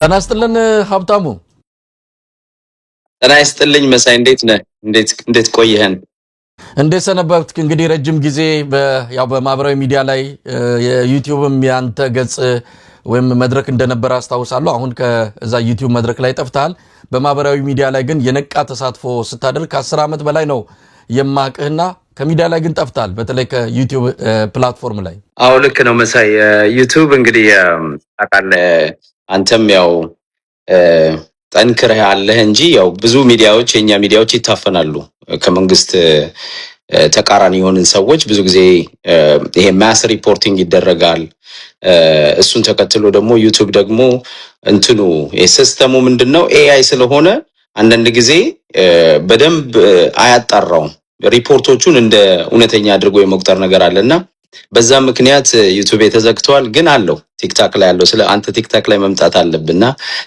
ጤና ይስጥልን ሀብታሙ። ጤና ይስጥልኝ መሳይ፣ እንዴት ነህ? እንዴት ቆየህን? እንዴት ሰነበትክ? እንግዲህ ረጅም ጊዜ ያው በማህበራዊ ሚዲያ ላይ የዩቲዩብም ያንተ ገጽ ወይም መድረክ እንደነበረ አስታውሳለሁ። አሁን ከዛ ዩቲዩብ መድረክ ላይ ጠፍተሃል። በማህበራዊ ሚዲያ ላይ ግን የነቃ ተሳትፎ ስታደርግ ከ10 ዓመት በላይ ነው የማቅህና ከሚዲያ ላይ ግን ጠፍተሃል፣ በተለይ ከዩቲዩብ ፕላትፎርም ላይ። አዎ ልክ ነው መሳይ። ዩቲዩብ እንግዲህ ታውቃለህ አንተም ያው ጠንክረህ አለህ እንጂ ያው ብዙ ሚዲያዎች የኛ ሚዲያዎች ይታፈናሉ ከመንግስት ተቃራኒ የሆንን ሰዎች ብዙ ጊዜ ይሄ ማስ ሪፖርቲንግ ይደረጋል። እሱን ተከትሎ ደግሞ ዩቲዩብ ደግሞ እንትኑ የሲስተሙ ምንድነው ኤአይ ስለሆነ አንዳንድ ጊዜ በደንብ አያጣራውም ሪፖርቶቹን እንደ እውነተኛ አድርጎ የመቁጠር ነገር አለና በዛ ምክንያት ዩቲዩብ ተዘግቷል። ግን አለው ቲክታክ ላይ አለው። ስለ አንተ ቲክታክ ላይ መምጣት አለብና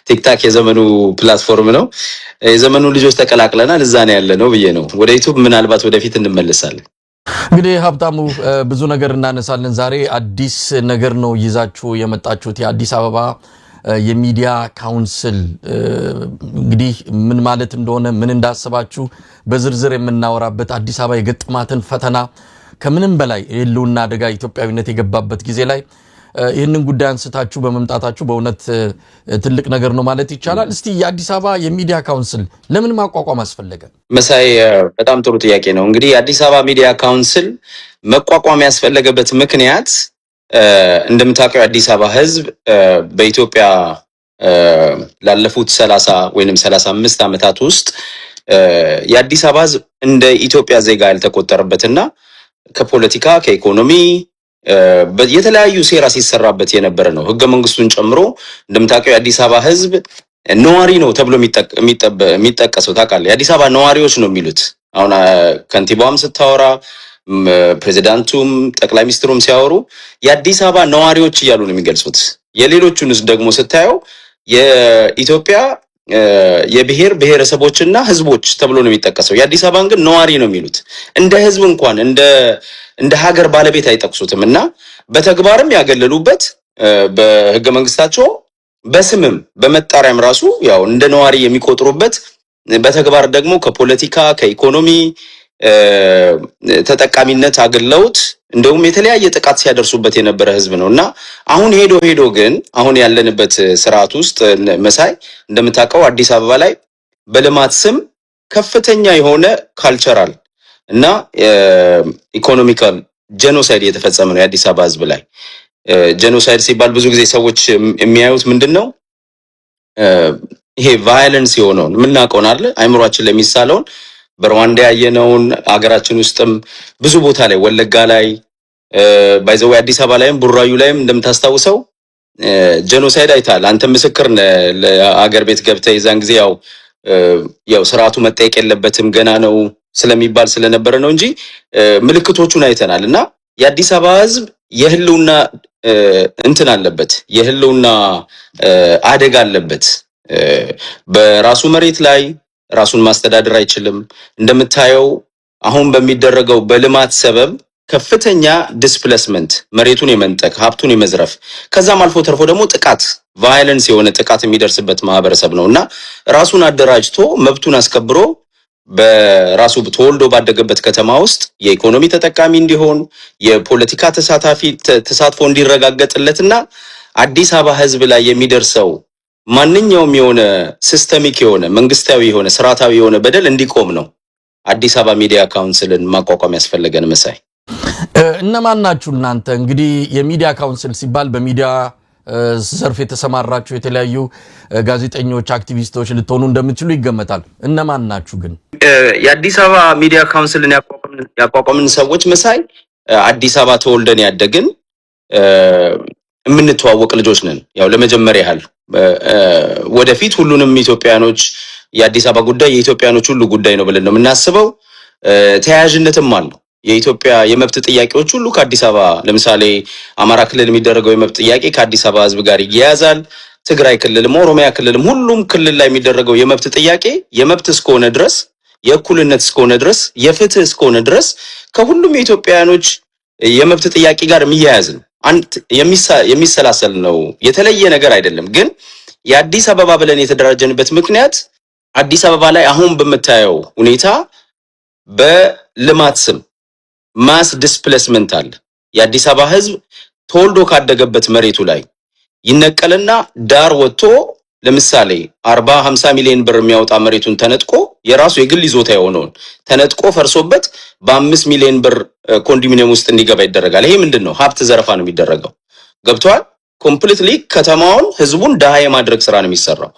ቲክታክ የዘመኑ ፕላትፎርም ነው። የዘመኑ ልጆች ተቀላቅለናል፣ እዛ ነው ያለነው ብዬ ነው። ወደ ዩቲዩብ ምናልባት ወደፊት እንመለሳለን። እንግዲህ ሀብታሙ ብዙ ነገር እናነሳለን። ዛሬ አዲስ ነገር ነው ይዛችሁ የመጣችሁት፣ የአዲስ አበባ የሚዲያ ካውንስል። እንግዲህ ምን ማለት እንደሆነ ምን እንዳሰባችሁ በዝርዝር የምናወራበት፣ አዲስ አበባ የገጠማትን ፈተና ከምንም በላይ የህልውና አደጋ ኢትዮጵያዊነት የገባበት ጊዜ ላይ ይህንን ጉዳይ አንስታችሁ በመምጣታችሁ በእውነት ትልቅ ነገር ነው ማለት ይቻላል። እስቲ የአዲስ አበባ የሚዲያ ካውንስል ለምን ማቋቋም አስፈለገ? መሳይ በጣም ጥሩ ጥያቄ ነው። እንግዲህ የአዲስ አበባ ሚዲያ ካውንስል መቋቋም ያስፈለገበት ምክንያት እንደምታውቀው የአዲስ አበባ ህዝብ በኢትዮጵያ ላለፉት 30 ወይንም 35 ዓመታት ውስጥ የአዲስ አበባ ህዝብ እንደ ኢትዮጵያ ዜጋ ያልተቆጠረበትና ከፖለቲካ ከኢኮኖሚ የተለያዩ ሴራ ሲሰራበት የነበረ ነው። ህገ መንግስቱን ጨምሮ እንደምታውቀው የአዲስ አበባ ህዝብ ነዋሪ ነው ተብሎ የሚጠቀሰው ታውቃለህ። የአዲስ አበባ ነዋሪዎች ነው የሚሉት። አሁን ከንቲባውም ስታወራ ፕሬዚዳንቱም ጠቅላይ ሚኒስትሩም ሲያወሩ የአዲስ አበባ ነዋሪዎች እያሉ ነው የሚገልጹት። የሌሎቹንስ ደግሞ ስታየው የኢትዮጵያ የብሔር ብሔረሰቦችና ህዝቦች ተብሎ ነው የሚጠቀሰው። የአዲስ አበባን ግን ነዋሪ ነው የሚሉት። እንደ ህዝብ እንኳን እንደ ሀገር ባለቤት አይጠቅሱትም እና በተግባርም ያገለሉበት በህገ መንግስታቸው በስምም በመጣሪያም ራሱ ያው እንደ ነዋሪ የሚቆጥሩበት በተግባር ደግሞ ከፖለቲካ ከኢኮኖሚ ተጠቃሚነት አገለውት እንደውም የተለያየ ጥቃት ሲያደርሱበት የነበረ ህዝብ ነው እና አሁን ሄዶ ግን አሁን ያለንበት ስርዓት ውስጥ መሳይ እንደምታውቀው አዲስ አበባ ላይ በልማት ስም ከፍተኛ የሆነ ካልቸራል እና ኢኮኖሚካል ጄኖሳይድ የተፈጸመ ነው የአዲስ አበባ ህዝብ ላይ። ጄኖሳይድ ሲባል ብዙ ጊዜ ሰዎች የሚያዩት ምንድነው ይሄ ቫዮለንስ የሆነውን የምናውቀውን አለ አይምሯችን ላይ የሚሳለውን በሩዋንዳ ያየነውን አገራችን ውስጥም ብዙ ቦታ ላይ ወለጋ ላይ ባይዘው አዲስ አበባ ላይም ቡራዩ ላይም እንደምታስታውሰው ጄኖሳይድ አይታል። አንተ ምስክር ለአገር ቤት ገብተህ የዛን ጊዜ ያው ስርዓቱ መጠየቅ የለበትም ገና ነው ስለሚባል ስለነበረ ነው እንጂ ምልክቶቹን አይተናል። እና የአዲስ አበባ ህዝብ የህልውና እንትን አለበት፣ የህልውና አደጋ አለበት። በራሱ መሬት ላይ ራሱን ማስተዳደር አይችልም። እንደምታየው አሁን በሚደረገው በልማት ሰበብ ከፍተኛ ዲስፕሌስመንት፣ መሬቱን የመንጠቅ ሀብቱን የመዝረፍ ከዛም አልፎ ተርፎ ደግሞ ጥቃት ቫዮለንስ የሆነ ጥቃት የሚደርስበት ማህበረሰብ ነውና ራሱን አደራጅቶ መብቱን አስከብሮ በራሱ ተወልዶ ባደገበት ከተማ ውስጥ የኢኮኖሚ ተጠቃሚ እንዲሆን የፖለቲካ ተሳትፎ እንዲረጋገጥለትና አዲስ አበባ ህዝብ ላይ የሚደርሰው ማንኛውም የሆነ ሲስተሚክ የሆነ መንግስታዊ የሆነ ስርዓታዊ የሆነ በደል እንዲቆም ነው አዲስ አበባ ሚዲያ ካውንስልን ማቋቋም ያስፈልገን። መሳይ እነማን ናችሁ እናንተ? እንግዲህ የሚዲያ ካውንስል ሲባል በሚዲያ ዘርፍ የተሰማራችሁ የተለያዩ ጋዜጠኞች፣ አክቲቪስቶች ልትሆኑ እንደምትችሉ ይገመታል። እነማን ናችሁ ግን? የአዲስ አበባ ሚዲያ ካውንስልን ያቋቋምን ሰዎች መሳይ አዲስ አበባ ተወልደን ያደግን የምንተዋወቅ ልጆች ነን። ያው ለመጀመሪያ ያህል ወደፊት ሁሉንም ኢትዮጵያኖች የአዲስ አበባ ጉዳይ የኢትዮጵያኖች ሁሉ ጉዳይ ነው ብለን ነው የምናስበው። ተያያዥነትም አለው። የኢትዮጵያ የመብት ጥያቄዎች ሁሉ ከአዲስ አበባ ለምሳሌ አማራ ክልል የሚደረገው የመብት ጥያቄ ከአዲስ አበባ ህዝብ ጋር ይያያዛል። ትግራይ ክልልም ኦሮሚያ ክልልም ሁሉም ክልል ላይ የሚደረገው የመብት ጥያቄ የመብት እስከሆነ ድረስ የእኩልነት እስከሆነ ድረስ የፍትህ እስከሆነ ድረስ ከሁሉም የኢትዮጵያኖች የመብት ጥያቄ ጋር የሚያያዝ ነው። የሚሰላሰል ነው። የተለየ ነገር አይደለም። ግን የአዲስ አበባ ብለን የተደራጀንበት ምክንያት አዲስ አበባ ላይ አሁን በምታየው ሁኔታ በልማት ስም ማስ ዲስፕሌስመንት አለ። የአዲስ አበባ ህዝብ ተወልዶ ካደገበት መሬቱ ላይ ይነቀልና ዳር ወጥቶ ለምሳሌ 40-50 ሚሊዮን ብር የሚያወጣ መሬቱን ተነጥቆ የራሱ የግል ይዞታ የሆነውን ተነጥቆ ፈርሶበት በ5 ሚሊዮን ብር ኮንዶሚኒየም ውስጥ እንዲገባ ይደረጋል። ይሄ ምንድነው? ሀብት ዘረፋ ነው የሚደረገው። ገብቷል? ኮምፕሊትሊ ከተማውን ህዝቡን ዳሃ የማድረግ ስራ ነው የሚሰራው።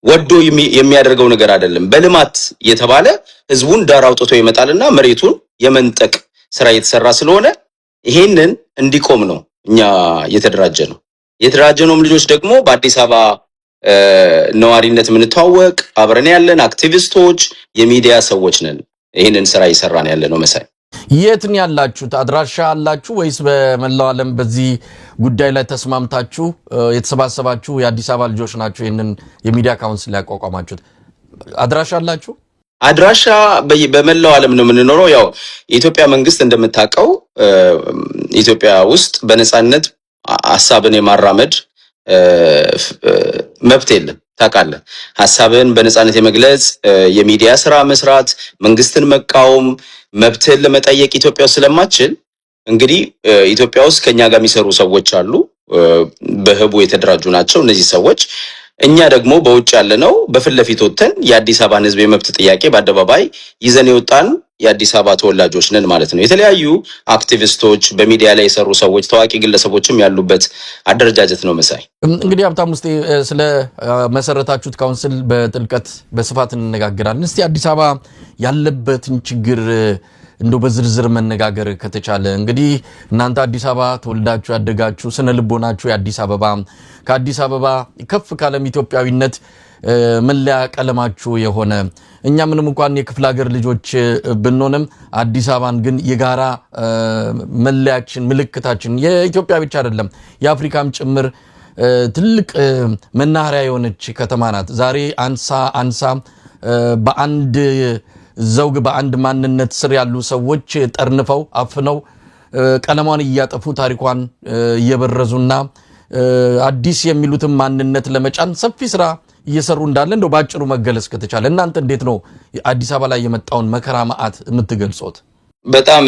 ወዶ የሚያደርገው ነገር አይደለም። በልማት የተባለ ህዝቡን ዳር አውጥቶ ይመጣልና መሬቱን የመንጠቅ ስራ እየተሰራ ስለሆነ ይሄንን እንዲቆም ነው እኛ የተደራጀነውም ልጆች ደግሞ በአዲስ አበባ ነዋሪነት የምንተዋወቅ አብረን ያለን አክቲቪስቶች የሚዲያ ሰዎች ነን። ይሄንን ስራ እየሰራን ያለ ነው። መሳይ የት ነው ያላችሁት? አድራሻ አላችሁ ወይስ በመላው ዓለም በዚህ ጉዳይ ላይ ተስማምታችሁ የተሰባሰባችሁ የአዲስ አበባ ልጆች ናችሁ ይሄንን የሚዲያ ካውንስል ያቋቋማችሁት? አድራሻ አላችሁ? አድራሻ በመላው ዓለም ነው የምንኖረው። ያው የኢትዮጵያ መንግስት እንደምታውቀው ኢትዮጵያ ውስጥ በነጻነት ሐሳብን የማራመድ መብት የለም። ታውቃለህ፣ ሐሳብን በነጻነት የመግለጽ የሚዲያ ስራ መስራት፣ መንግስትን መቃወም፣ መብትን ለመጠየቅ ኢትዮጵያ ውስጥ ስለማትችል እንግዲህ ኢትዮጵያ ውስጥ ከኛ ጋር የሚሰሩ ሰዎች አሉ፣ በህቡ የተደራጁ ናቸው እነዚህ ሰዎች። እኛ ደግሞ በውጭ ያለ ነው በፊት ለፊት ወጥተን የአዲስ አበባን ህዝብ የመብት ጥያቄ በአደባባይ ይዘን የወጣን የአዲስ አበባ ተወላጆች ነን ማለት ነው። የተለያዩ አክቲቪስቶች በሚዲያ ላይ የሰሩ ሰዎች ታዋቂ ግለሰቦችም ያሉበት አደረጃጀት ነው። መሳይ እንግዲህ ሀብታሙ ውስጥ ስለ መሰረታችሁት ካውንስል በጥልቀት በስፋት እንነጋገራለን። እስቲ አዲስ አበባ ያለበትን ችግር እንደው በዝርዝር መነጋገር ከተቻለ እንግዲህ እናንተ አዲስ አበባ ተወልዳችሁ ያደጋችሁ ስነ ልቦናችሁ የአዲስ አበባ ከአዲስ አበባ ከፍ ካለም ኢትዮጵያዊነት መለያ ቀለማችሁ የሆነ እኛ ምንም እንኳን የክፍለ ሀገር ልጆች ብንሆንም አዲስ አበባን ግን የጋራ መለያችን ምልክታችን የኢትዮጵያ ብቻ አይደለም የአፍሪካም ጭምር ትልቅ መናኸሪያ የሆነች ከተማ ናት። ዛሬ አንሳ በአንድ ዘውግ በአንድ ማንነት ስር ያሉ ሰዎች ጠርንፈው አፍነው ቀለሟን እያጠፉ ታሪኳን እየበረዙና አዲስ የሚሉትን ማንነት ለመጫን ሰፊ ስራ እየሰሩ እንዳለ እንደው ባጭሩ መገለጽ ከተቻለ እናንተ እንዴት ነው አዲስ አበባ ላይ የመጣውን መከራ ማአት የምትገልጹት? በጣም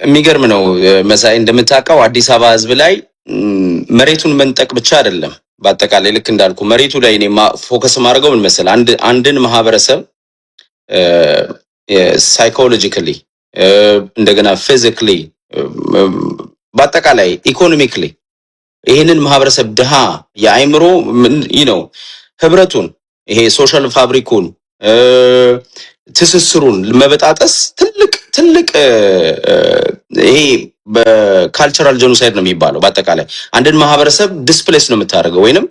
የሚገርም ነው መሳይ። እንደምታውቀው አዲስ አበባ ህዝብ ላይ መሬቱን መንጠቅ ብቻ አይደለም፣ በአጠቃላይ ልክ እንዳልኩ መሬቱ ላይ እኔ ፎከስ ማድረገው ምን መሰል አንድን ማህበረሰብ ሳይኮሎጂካሊ እንደገና ፊዚካሊ በአጠቃላይ ኢኮኖሚካሊ ይሄንን ማህበረሰብ ድሃ የአይምሮ ነው ህብረቱን ይሄ ሶሻል ፋብሪኩን ትስስሩን ለመበጣጠስ ትልቅ ይሄ በካልቸራል ጄኖሳይድ ነው የሚባለው። በአጠቃላይ አንድን ማህበረሰብ ዲስፕሌስ ነው የምታደርገው ወይንም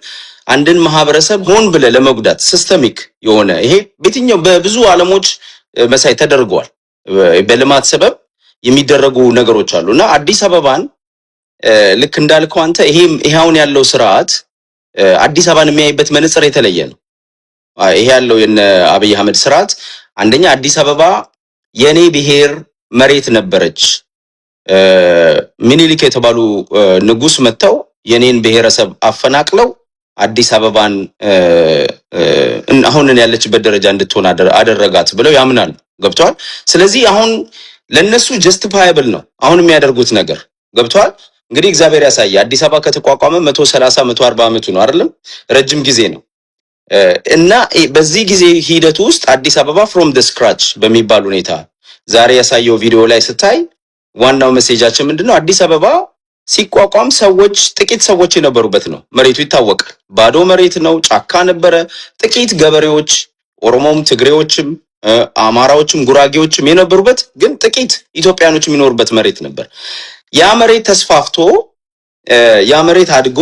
አንድን ማህበረሰብ ሆን ብለ ለመጉዳት ሲስተሚክ የሆነ ይሄ በየትኛው በብዙ ዓለሞች መሳይ ተደርጓል። በልማት ሰበብ የሚደረጉ ነገሮች አሉና አዲስ አበባን ልክ እንዳልከው አንተ ይሄውን ያለው ስርዓት አዲስ አበባን የሚያይበት መነጽር የተለየ ነው። ይሄ ያለው የነ አብይ አህመድ ስርዓት አንደኛ አዲስ አበባ የኔ ብሔር መሬት ነበረች፣ ምኒልክ የተባሉ ንጉስ መተው የኔን ብሔረሰብ አፈናቅለው አዲስ አበባን አሁን ያለችበት ደረጃ እንድትሆን አደረጋት ብለው ያምናሉ። ገብቷል? ስለዚህ አሁን ለነሱ ጀስቲፋያብል ነው አሁን የሚያደርጉት ነገር። ገብቷል? እንግዲህ እግዚአብሔር ያሳየ አዲስ አበባ ከተቋቋመ 130 140 አመቱ ነው አይደለም? ረጅም ጊዜ ነው። እና በዚህ ጊዜ ሂደት ውስጥ አዲስ አበባ from the scratch በሚባል ሁኔታ ዛሬ ያሳየው ቪዲዮ ላይ ስታይ ዋናው ሜሴጃችን ምንድነው? አዲስ አበባ ሲቋቋም ጥቂት ሰዎች የነበሩበት ነው። መሬቱ ይታወቃል። ባዶ መሬት ነው፣ ጫካ ነበረ። ጥቂት ገበሬዎች ኦሮሞም፣ ትግሬዎችም፣ አማራዎችም ጉራጌዎችም የነበሩበት ግን ጥቂት ኢትዮጵያኖች የሚኖሩበት መሬት ነበር። ያ መሬት ተስፋፍቶ ያ መሬት አድጎ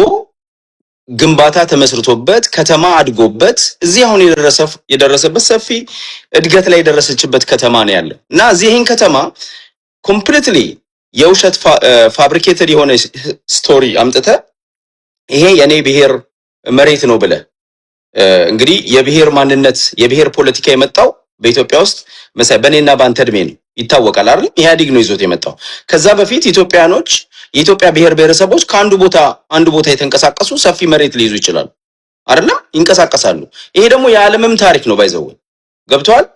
ግንባታ ተመስርቶበት ከተማ አድጎበት እዚህ አሁን የደረሰበት ሰፊ እድገት ላይ የደረሰችበት ከተማ ነው ያለው እና እዚህን ከተማ ኮምፕሊትሊ የውሸት ፋብሪኬትድ የሆነ ስቶሪ አምጥተ ይሄ የኔ ብሔር መሬት ነው ብለ እንግዲህ የብሔር ማንነት የብሔር ፖለቲካ የመጣው በኢትዮጵያ ውስጥ መሳይ በኔና ባንተ እድሜ ነው ይታወቃል አይደል? ኢህአዴግ ነው ይዞት የመጣው። ከዛ በፊት ኢትዮጵያኖች የኢትዮጵያ ብሔር ብሔረሰቦች ከአንዱ ቦታ የተንቀሳቀሱ ሰፊ መሬት ሊይዙ ይችላሉ። አይደለም ይንቀሳቀሳሉ። ይሄ ደግሞ የዓለምም ታሪክ ነው ባይዘው ገብቷል።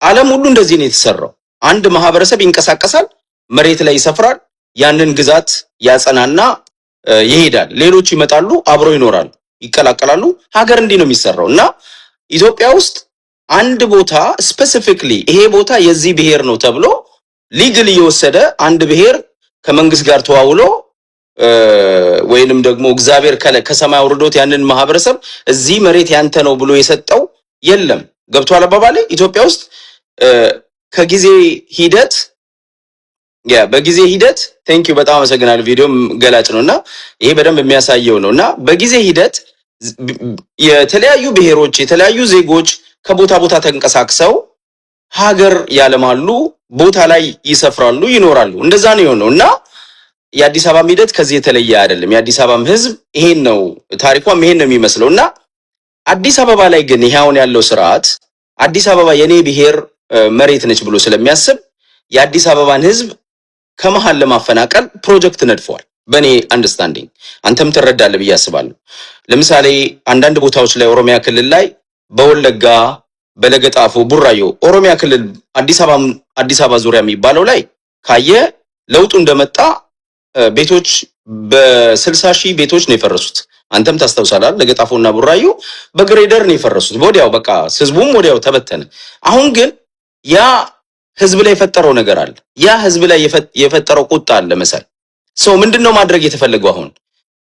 ዓለም ሁሉ እንደዚህ ነው የተሰራው። አንድ ማህበረሰብ ይንቀሳቀሳል፣ መሬት ላይ ይሰፍራል፣ ያንን ግዛት ያጸናና ይሄዳል። ሌሎች ይመጣሉ፣ አብረው ይኖራሉ፣ ይቀላቀላሉ። ሀገር እንዲህ ነው የሚሰራው እና ኢትዮጵያ ውስጥ አንድ ቦታ ስፔሲፊክሊ ይሄ ቦታ የዚህ ብሔር ነው ተብሎ ሊግል እየወሰደ አንድ ብሔር ከመንግስት ጋር ተዋውሎ ወይንም ደግሞ እግዚአብሔር ከሰማይ አውርዶት ያንን ማህበረሰብ እዚህ መሬት ያንተ ነው ብሎ የሰጠው የለም። ገብቷል አባባሌ? ኢትዮጵያ ውስጥ ከጊዜ ሂደት በጊዜ ሂደት ቴንክ ዩ በጣም አመሰግናለሁ። ቪዲዮም ገላጭ ነውና ይሄ በደንብ የሚያሳየው ነውና በጊዜ ሂደት የተለያዩ ብሔሮች የተለያዩ ዜጎች ከቦታ ቦታ ተንቀሳቅሰው ሀገር ያለማሉ፣ ቦታ ላይ ይሰፍራሉ፣ ይኖራሉ። እንደዛ ነው የሆነው እና የአዲስ አበባ ሂደት ከዚህ የተለየ አይደለም። የአዲስ አበባም ህዝብ ይሄን ነው ታሪኳም ይሄን ነው የሚመስለው እና አዲስ አበባ ላይ ግን ይሄ አሁን ያለው ስርዓት አዲስ አበባ የኔ ብሔር መሬት ነች ብሎ ስለሚያስብ የአዲስ አበባን ህዝብ ከመሃል ለማፈናቀል ፕሮጀክት ነድፈዋል። በኔ አንደርስታንዲንግ አንተም ትረዳለህ ብዬ አስባለሁ። ለምሳሌ አንዳንድ ቦታዎች ላይ ኦሮሚያ ክልል ላይ በወለጋ በለገጣፎ ቡራዮ ኦሮሚያ ክልል አዲስ አበባ ዙሪያ የሚባለው ላይ ካየ ለውጡ እንደመጣ ቤቶች በ60 ሺህ ቤቶች ነው የፈረሱት። አንተም ታስታውሳለህ። ለገጣፎና ቡራዮ በግሬደር ነው የፈረሱት። ወዲያው በቃ ህዝቡም ወዲያው ተበተነ። አሁን ግን ያ ህዝብ ላይ የፈጠረው ነገር አለ። ያ ህዝብ ላይ የፈጠረው ቁጣ አለ መሰል ሰው ምንድነው ማድረግ የተፈለገው? አሁን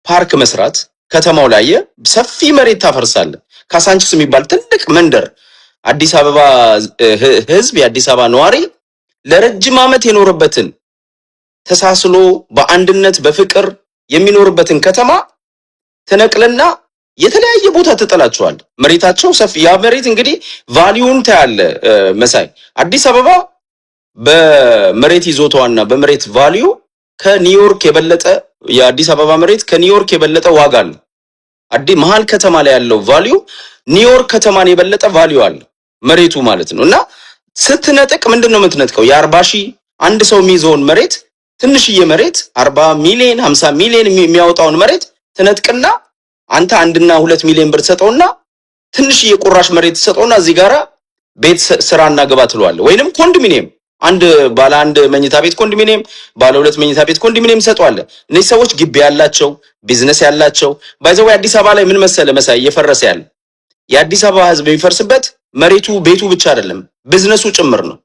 ፓርክ መስራት። ከተማው ላይ ሰፊ መሬት ታፈርሳለ። ካሳንቺስ የሚባል ትልቅ መንደር አዲስ አበባ ህዝብ የአዲስ አበባ ነዋሪ ለረጅም ዓመት የኖረበትን ተሳስሎ በአንድነት በፍቅር የሚኖርበትን ከተማ ተነቅለና የተለያየ ቦታ ተጠላቸዋል። መሬታቸው ሰፊ ያ መሬት እንግዲህ ቫልዩን ታያለ መሳይ አዲስ አበባ በመሬት ይዞታዋና በመሬት ቫልዩ ከኒውዮርክ የበለጠ የአዲስ አበባ መሬት ከኒውዮርክ የበለጠ ዋጋ አለው። መሀል ከተማ ላይ ያለው ቫልዩ ኒውዮርክ ከተማን የበለጠ ቫልዩ አለ መሬቱ ማለት ነው። እና ስትነጥቅ ምንድነው የምትነጥቀው? የ40 ሺህ አንድ ሰው የሚይዘውን መሬት ትንሽዬ መሬት 40 ሚሊዮን 50 ሚሊዮን የሚያወጣውን መሬት ትነጥቅና አንተ 1 እና 2 ሚሊዮን ብር ተሰጠውና ትንሽዬ ቁራሽ መሬት ተሰጠውና እዚህ ጋራ ቤት ስራና ግባ ትለዋለህ። ወይንም ኮንዶሚኒየም ባለ አንድ መኝታ ቤት ኮንዶሚኒየም፣ ባለ 2 መኝታ ቤት ኮንዶሚኒየም ሰጠዋለህ። እነዚህ ሰዎች ግቢ ያላቸው ቢዝነስ ያላቸው ባይዘው አዲስ አበባ ላይ ምን መሰለ መሳይ እየፈረሰ ያለ የአዲስ አበባ ህዝብ የሚፈርስበት መሬቱ ቤቱ ብቻ አይደለም ቢዝነሱ ጭምር ነው።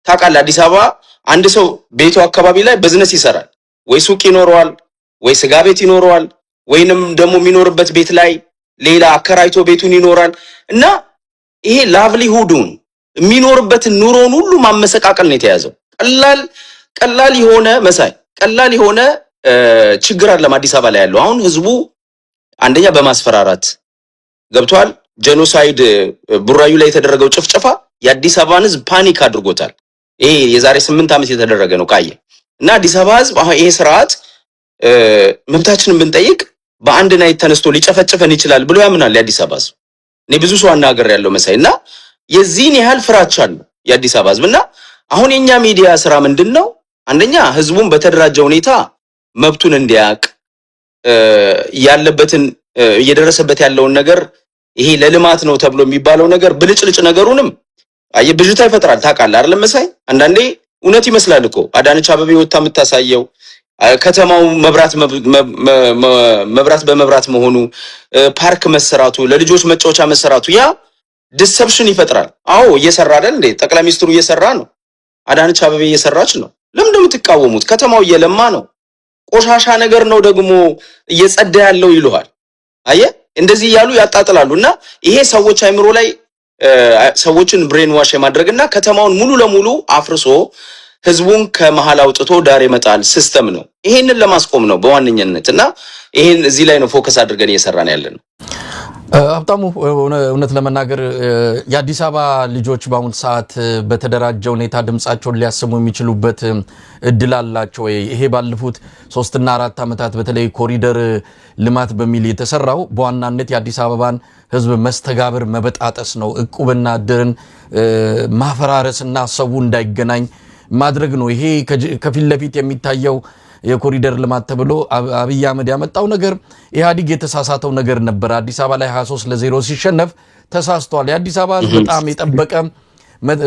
ታውቃለህ አዲስ አበባ አንድ ሰው ቤቱ አካባቢ ላይ ቢዝነስ ይሰራል። ወይ ሱቅ ይኖረዋል፣ ወይ ስጋ ቤት ይኖረዋል፣ ወይንም ደግሞ የሚኖርበት ቤት ላይ ሌላ አከራይቶ ቤቱን ይኖራል። እና ይሄ ላቭሊሁዱን የሚኖርበትን ኑሮን ሁሉ ማመሰቃቀል ነው የተያዘው። ቀላል የሆነ መሳይ ቀላል የሆነ ችግር አይደለም አዲስ አበባ ላይ ያለው። አሁን ህዝቡ አንደኛ በማስፈራራት ገብቷል። ጄኖሳይድ ቡራዩ ላይ የተደረገው ጭፍጨፋ የአዲስ አበባን ህዝብ ፓኒክ አድርጎታል። ይሄ የዛሬ 8 ዓመት የተደረገ ነው ካየ እና አዲስ አበባ ህዝብ አሁን ይሄ ስርዓት መብታችንን ብንጠይቅ በአንድ ናይት ተነስቶ ሊጨፈጭፈን ይችላል ብሎ ያምናል የአዲስ አበባ ህዝብ። እኔ ብዙ ሰው አናገር ያለው መሳይና የዚህን ያህል ፍራቻ አለ የአዲስ አበባ ህዝብና አሁን የኛ ሚዲያ ስራ ምንድነው? አንደኛ ህዝቡን በተደራጀ ሁኔታ መብቱን እንዲያውቅ ያለበትን እየደረሰበት ያለውን ነገር ይሄ ለልማት ነው ተብሎ የሚባለው ነገር ብልጭልጭ ነገሩንም ብዥታ ይፈጥራል። ታውቃለህ አይደል መሳይ? አንዳንዴ እውነት ይመስላል እኮ አዳነች አበቤ ወጣ የምታሳየው ከተማው መብራት በመብራት መሆኑ ፓርክ መሰራቱ ለልጆች መጫወቻ መሰራቱ ያ ዲሰፕሽን ይፈጥራል። አዎ እየሰራ አይደል እንዴ? ጠቅላይ ሚኒስትሩ እየሰራ ነው። አዳነች አበቤ እየሰራች ነው። ለምን የምትቃወሙት? ከተማው እየለማ ነው። ቆሻሻ ነገር ነው ደግሞ እየጸዳ ያለው ይሉሃል። አየህ እንደዚህ እያሉ ያጣጥላሉና ይሄ ሰዎች አይምሮ ላይ ሰዎችን ብሬን ዋሽ የማድረግና ከተማውን ሙሉ ለሙሉ አፍርሶ ህዝቡን ከመሃል አውጥቶ ዳር ይመጣል ሲስተም ነው። ይሄንን ለማስቆም ነው በዋነኝነት እና ይሄን እዚህ ላይ ነው ፎከስ አድርገን እየሰራን ያለነው። ሀብታሙ እውነት ለመናገር የአዲስ አበባ ልጆች በአሁኑ ሰዓት በተደራጀ ሁኔታ ድምጻቸውን ሊያሰሙ የሚችሉበት እድል አላቸው ወይ? ይሄ ባለፉት 3 እና 4 ዓመታት በተለይ ኮሪደር ልማት በሚል የተሰራው በዋናነት የአዲስ አበባን ህዝብ መስተጋብር መበጣጠስ ነው። እቁብና እድርን ማፈራረስና ሰው እንዳይገናኝ ማድረግ ነው። ይሄ ከፊት ለፊት የሚታየው የኮሪደር ልማት ተብሎ አብይ አህመድ ያመጣው ነገር ኢህአዲግ የተሳሳተው ነገር ነበር። አዲስ አበባ ላይ 23-0 ሲሸነፍ ተሳስቷል። የአዲስ አበባ ህዝብ በጣም የጠበቀ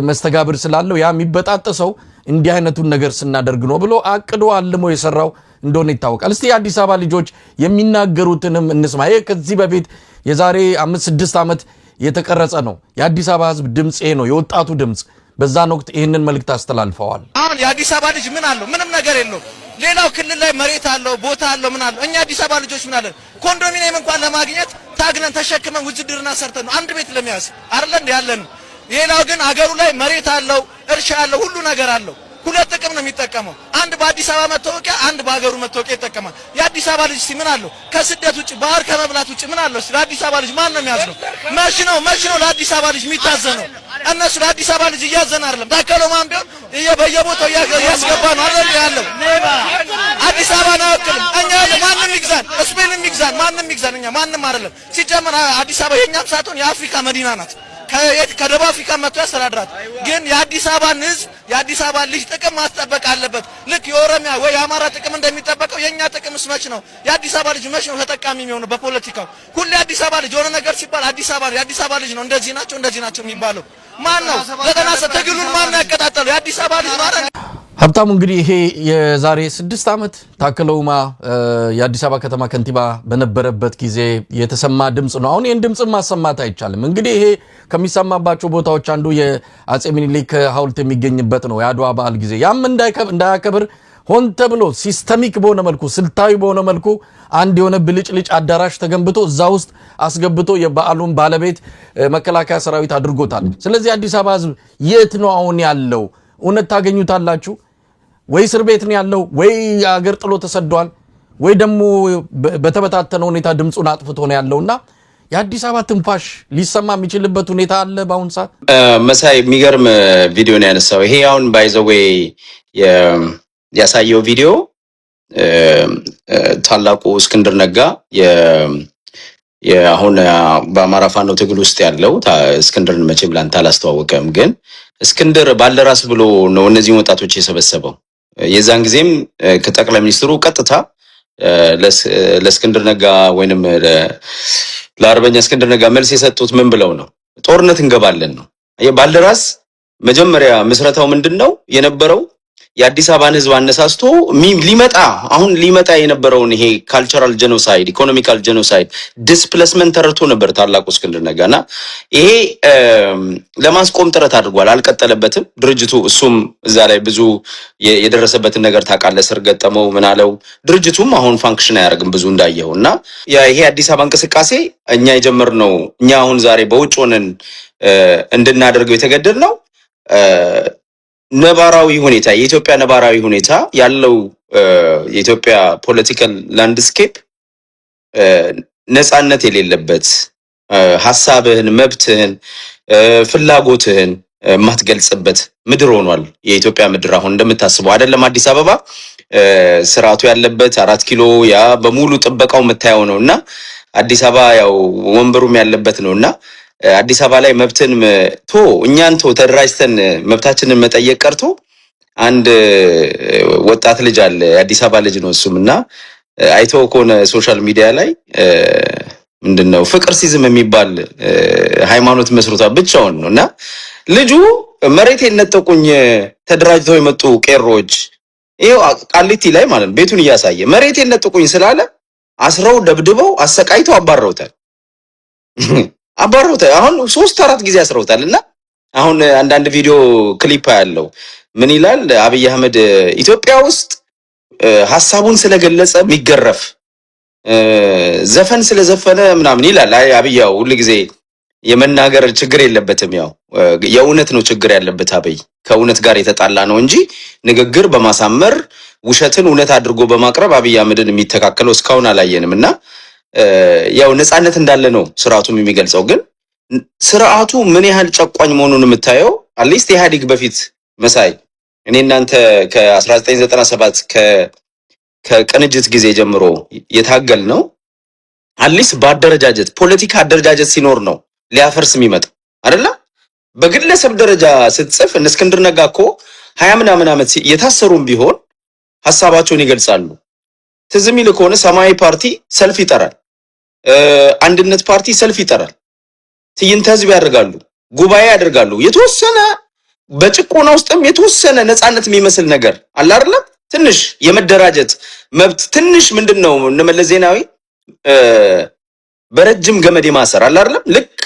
መስተጋብር ስላለው ያ የሚበጣጠሰው እንዲህ አይነቱን ነገር ስናደርግ ነው ብሎ አቅዶ አልሞ የሰራው እንደሆነ ይታወቃል። እስቲ የአዲስ አበባ ልጆች የሚናገሩትንም እንስማ። ይሄ ከዚህ በፊት የዛሬ 5-6 ዓመት የተቀረጸ ነው። የአዲስ አበባ ህዝብ ድምጽ ነው፣ የወጣቱ ድምጽ። በዛን ወቅት ይህንን መልእክት አስተላልፈዋል። አሁን የአዲስ አበባ ልጅ ምን አለው? ምንም ነገር የለው። ሌላው ክልል ላይ መሬት አለው፣ ቦታ አለው፣ ምን አለው? እኛ አዲስ አበባ ልጆች ምን አለን? ኮንዶሚኒየም እንኳን ለማግኘት ታግለን ተሸክመን ውዝድርና ሰርተን ነው አንድ ቤት ለመያዝ አይደል ያለን። ሌላው ግን አገሩ ላይ መሬት አለው፣ እርሻ አለው፣ ሁሉ ነገር አለው። ሁለት ጥቅም ነው የሚጠቀመው። አንድ በአዲስ አበባ መታወቂያ፣ አንድ በአገሩ መታወቂያ ይጠቀማል። የአዲስ አበባ ልጅ ምን አለው? ከስደት ውጭ ባህር ከመብላት ውጭ ምን አለው? ለአዲስ አበባ ልጅ ማን ነው የሚያዝነው? መች ነው ለአዲስ አበባ ልጅ የሚታዘነው? እነሱ ለአዲስ አበባ ልጅ እያዘን አይደለም። ታከለው ማን ቢሆን በየቦታው ያስገባ ነው አይደል ያለው። አዲስ አበባ ነው አይወክልም። እኛ ማንንም ይግዛን፣ ስፔንም ይግዛን፣ ማንንም ይግዛን፣ እኛ ማንንም አይደለም። ሲጀመር አዲስ አበባ የኛም ሳትሆን የአፍሪካ መዲና ናት። ከደቡብ አፍሪካ መጥቶ ያስተዳድራት። ግን የአዲስ አበባን ህዝብ የአዲስ አበባ ልጅ ጥቅም ማስጠበቅ አለበት። ልክ የኦሮሚያ ወይ የአማራ ጥቅም እንደሚጠበቀው የኛ ጥቅምስ መች ነው? የአዲስ አበባ ልጅ መች ነው ተጠቃሚ የሚሆነው? በፖለቲካው ሁሌ የአዲስ አበባ ልጅ የሆነ ነገር ሲባል አዲስ አበባ የአዲስ አበባ ልጅ ነው እንደዚህ ናቸው የሚባለው ማን ነው? ትግሉን ማን ነው ያቀጣጠለው? የአዲስ አበባ ልጅ ማለት ሀብታሙ እንግዲህ ይሄ የዛሬ 6 ዓመት ታከለ ኡማ የአዲስ አበባ ከተማ ከንቲባ በነበረበት ጊዜ የተሰማ ድምጽ ነው። አሁን ይሄን ድምጽ ማሰማት አይቻልም። እንግዲህ ይሄ ከሚሰማባቸው ቦታዎች አንዱ የአጼ ምኒልክ ሐውልት የሚገኝበት ነው። የአድዋ በዓል ጊዜ ያም እንዳያከብር ሆን ተብሎ ሲስተሚክ በሆነ መልኩ ስልታዊ በሆነ መልኩ አንድ የሆነ ብልጭልጭ አዳራሽ ተገንብቶ እዛ ውስጥ አስገብቶ የበዓሉን ባለቤት መከላከያ ሰራዊት አድርጎታል። ስለዚህ አዲስ አበባ ህዝብ የት ነው አሁን ያለው? እውነት ታገኙታላችሁ ወይ? እስር ቤት ነው ያለው ወይ አገር ጥሎ ተሰዷል ወይ ደግሞ በተበታተነ ሁኔታ ድምጹን አጥፍቶ ነው ያለውና የአዲስ አበባ ትንፋሽ ሊሰማ የሚችልበት ሁኔታ አለ በአሁን ሰዓት። መሳይ የሚገርም ቪዲዮ ነው ያነሳው። ይሄ አሁን ባይ ዘ ዌይ ያሳየው ቪዲዮ ታላቁ እስክንድር ነጋ አሁን በአማራ ፋኖ ትግል ውስጥ ያለው እስክንድርን መቼም ላንተ አላስተዋወቀም፣ ግን እስክንድር ባልደራስ ብሎ ነው እነዚህ ወጣቶች የሰበሰበው። የዛን ጊዜም ከጠቅላይ ሚኒስትሩ ቀጥታ ለእስክንድር ነጋ ወይንም ለአርበኛ እስክንድር ነጋ መልስ የሰጡት ምን ብለው ነው? ጦርነት እንገባለን ነው። ባልደራስ መጀመሪያ ምስረታው ምንድነው የነበረው? የአዲስ አበባን ህዝብ አነሳስቶ ሊመጣ የነበረውን ይሄ ካልቸራል ጄኖሳይድ፣ ኢኮኖሚካል ጄኖሳይድ፣ ዲስፕሌስመንት ተረድቶ ነበር ታላቁ እስክንድር ነጋና ይሄ ለማስቆም ጥረት አድርጓል። አልቀጠለበትም ድርጅቱ። እሱም እዛ ላይ ብዙ የደረሰበትን ነገር ታውቃለህ። ስር ገጠመው ምን አለው። ድርጅቱም አሁን ፋንክሽን አያደርግም ብዙ እንዳየውና ይሄ አዲስ አበባ እንቅስቃሴ እኛ የጀመርነው እኛ አሁን ዛሬ በውጭ ሆነን እንድናደርገው የተገደድነው ነባራዊ ሁኔታ የኢትዮጵያ ነባራዊ ሁኔታ ያለው የኢትዮጵያ ፖለቲካል ላንድስኬፕ ነፃነት የሌለበት ሐሳብህን፣ መብትህን፣ ፍላጎትህን ማትገልጽበት ምድር ሆኗል የኢትዮጵያ ምድር። አሁን እንደምታስበው አይደለም አዲስ አበባ ስርዓቱ ያለበት 4 ኪሎ ያ በሙሉ ጥበቃው የምታየው ነውና አዲስ አበባ ያው ወንበሩም ያለበት ነውና አዲስ አበባ ላይ መብትን እኛን ተደራጅተን መብታችንን መጠየቅ ቀርቶ አንድ ወጣት ልጅ አለ የአዲስ አበባ ልጅ ነው እሱምና አይተው ከሆነ ሶሻል ሚዲያ ላይ ምንድነው ፍቅር ሲዝም የሚባል ሃይማኖት መስርቷል ብቻውን ነውና ልጁ መሬት የነጠቁኝ ተደራጅተው የመጡ ቄሮች ይሄው ቃሊቲ ላይ ማለት ነው ቤቱን እያሳየ መሬት የነጠቁኝ ስላለ አስረው ደብድበው አሰቃይተው አባረውታል። አሁን 3-4 ጊዜ አስረውታልና አሁን አንዳንድ ቪዲዮ ክሊፕ ያለው ምን ይላል አብይ አህመድ ኢትዮጵያ ውስጥ ሐሳቡን ስለገለጸ የሚገረፍ ዘፈን ስለዘፈነ ምናምን ይላል። አይ አብያው ሁሉ ጊዜ የመናገር ችግር የለበትም። ያው የእውነት ነው ችግር ያለበት አብይ ከእውነት ጋር የተጣላ ነው እንጂ ንግግር በማሳመር ውሸትን እውነት አድርጎ በማቅረብ አብይ አህመድን የሚተካከለው እስካሁን አላየንምና ያው ነፃነት እንዳለ ነው ስርዓቱም የሚገልጸው። ግን ስርዓቱ ምን ያህል ጨቋኝ መሆኑን የምታየው አትሊስት ኢህአዴግ በፊት መሳይ እኔ እናንተ ከ1997 ከቅንጅት ጊዜ ጀምሮ የታገል ነው አትሊስት በአደረጃጀት ፖለቲካ አደረጃጀት ሲኖር ነው ሊያፈርስ የሚመጣ አይደለ? በግለሰብ ደረጃ ስትጽፍ እስክንድር ነጋ እኮ 20 ምናምን ዓመት የታሰሩም ቢሆን ሐሳባቸውን ይገልጻሉ። ትዝ የሚል ከሆነ ሰማያዊ ፓርቲ ሰልፍ ይጠራል፣ አንድነት ፓርቲ ሰልፍ ይጠራል፣ ትዕይንተ ህዝብ ያደርጋሉ፣ ጉባኤ ያደርጋሉ። የተወሰነ በጭቆና ውስጥም የተወሰነ ነፃነት የሚመስል ነገር አለ አይደል? ትንሽ የመደራጀት መብት ትንሽ ምንድነው እነመለስ ዜናዊ በረጅም ገመድ የማሰር አለ አይደል? ልክ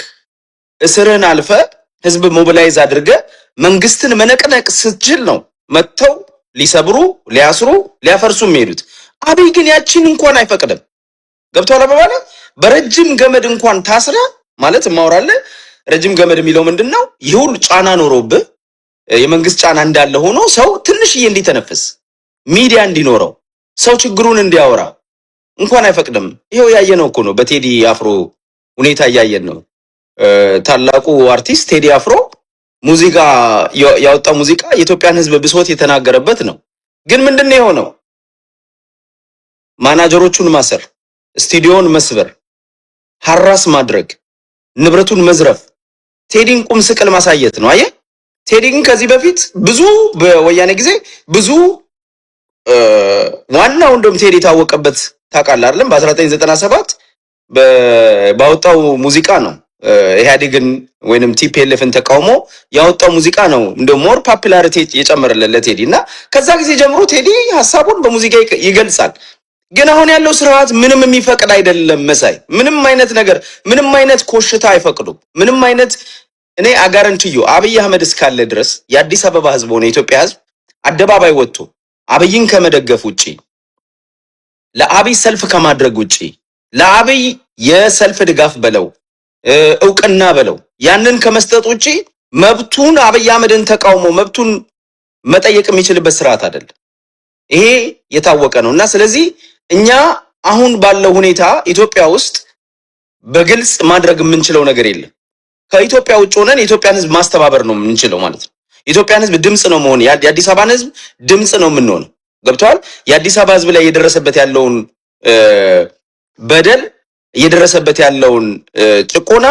እስርን አልፈ ህዝብ ሞቢላይዝ አድርገ መንግስትን መነቅነቅ ስትችል ነው መተው ሊሰብሩ ሊያስሩ ሊያፈርሱ የሚሄዱት። አብይ ግን ያቺን እንኳን አይፈቅድም። ገብቷል አባባለ በረጅም ገመድ እንኳን ታስረ ማለት ማውራለ ረጅም ገመድ የሚለው ምንድነው? ይሁን ጫና ኖሮብህ የመንግስት ጫና እንዳለ ሆኖ ሰው ትንሽዬ እንዲተነፍስ ሚዲያ እንዲኖረው ሰው ችግሩን እንዲያወራ እንኳን አይፈቅድም። ይሄው ያየነው እኮ ነው። በቴዲ አፍሮ ሁኔታ ያየን ነው። ታላቁ አርቲስት ቴዲ አፍሮ ሙዚቃ ያወጣው ሙዚቃ የኢትዮጵያን ህዝብ ብሶት የተናገረበት ነው። ግን ምንድነው የሆነው? ማናጀሮቹን ማሰር፣ ስቱዲዮን መስበር፣ ሐራስ ማድረግ፣ ንብረቱን መዝረፍ፣ ቴዲን ቁም ስቅል ማሳየት ነው። አየ ቴዲን ከዚህ በፊት ብዙ በወያኔ ጊዜ ብዙ ዋናው እንደም ቴዲ ታወቀበት ታውቃለህ አይደል? በ1997 ባወጣው ሙዚቃ ነው ኢህአዴግን ወይንም ቲፒኤልኤፍን ተቃውሞ ያወጣው ሙዚቃ ነው እንደ ሞር ፖፑላሪቲ የጨመረለት ለቴዲ እና ከዛ ጊዜ ጀምሮ ቴዲ ሐሳቡን በሙዚቃ ይገልጻል። ግን አሁን ያለው ስርዓት ምንም የሚፈቅድ አይደለም መሳይ። ምንም አይነት ነገር ምንም አይነት ኮሽታ አይፈቅዱም። ምንም አይነት እኔ አጋረንትዩ አብይ አህመድ እስካለ ድረስ የአዲስ አበባ ህዝብ ሆነ የኢትዮጵያ ህዝብ አደባባይ ወጥቶ አብይን ከመደገፍ ውጪ ለአብይ ሰልፍ ከማድረግ ውጪ ለአብይ የሰልፍ ድጋፍ በለው እውቅና በለው ያንን ከመስጠት ውጪ መብቱን አብይ አህመድን ተቃውሞ መብቱን መጠየቅ የሚችልበት ስርዓት አይደለም። ይሄ የታወቀ ነውና ስለዚህ እኛ አሁን ባለው ሁኔታ ኢትዮጵያ ውስጥ በግልጽ ማድረግ የምንችለው ነገር የለም። ከኢትዮጵያ ውጭ ሆነን የኢትዮጵያን ህዝብ ማስተባበር ነው የምንችለው ማለት ነው። የኢትዮጵያን ህዝብ ድምጽ ነው መሆን የአዲስ አበባን ህዝብ ድምጽ ነው የምንሆነው። ገብቷል? የአዲስ አበባ ህዝብ ላይ እየደረሰበት ያለውን በደል እየደረሰበት ያለውን ጭቆና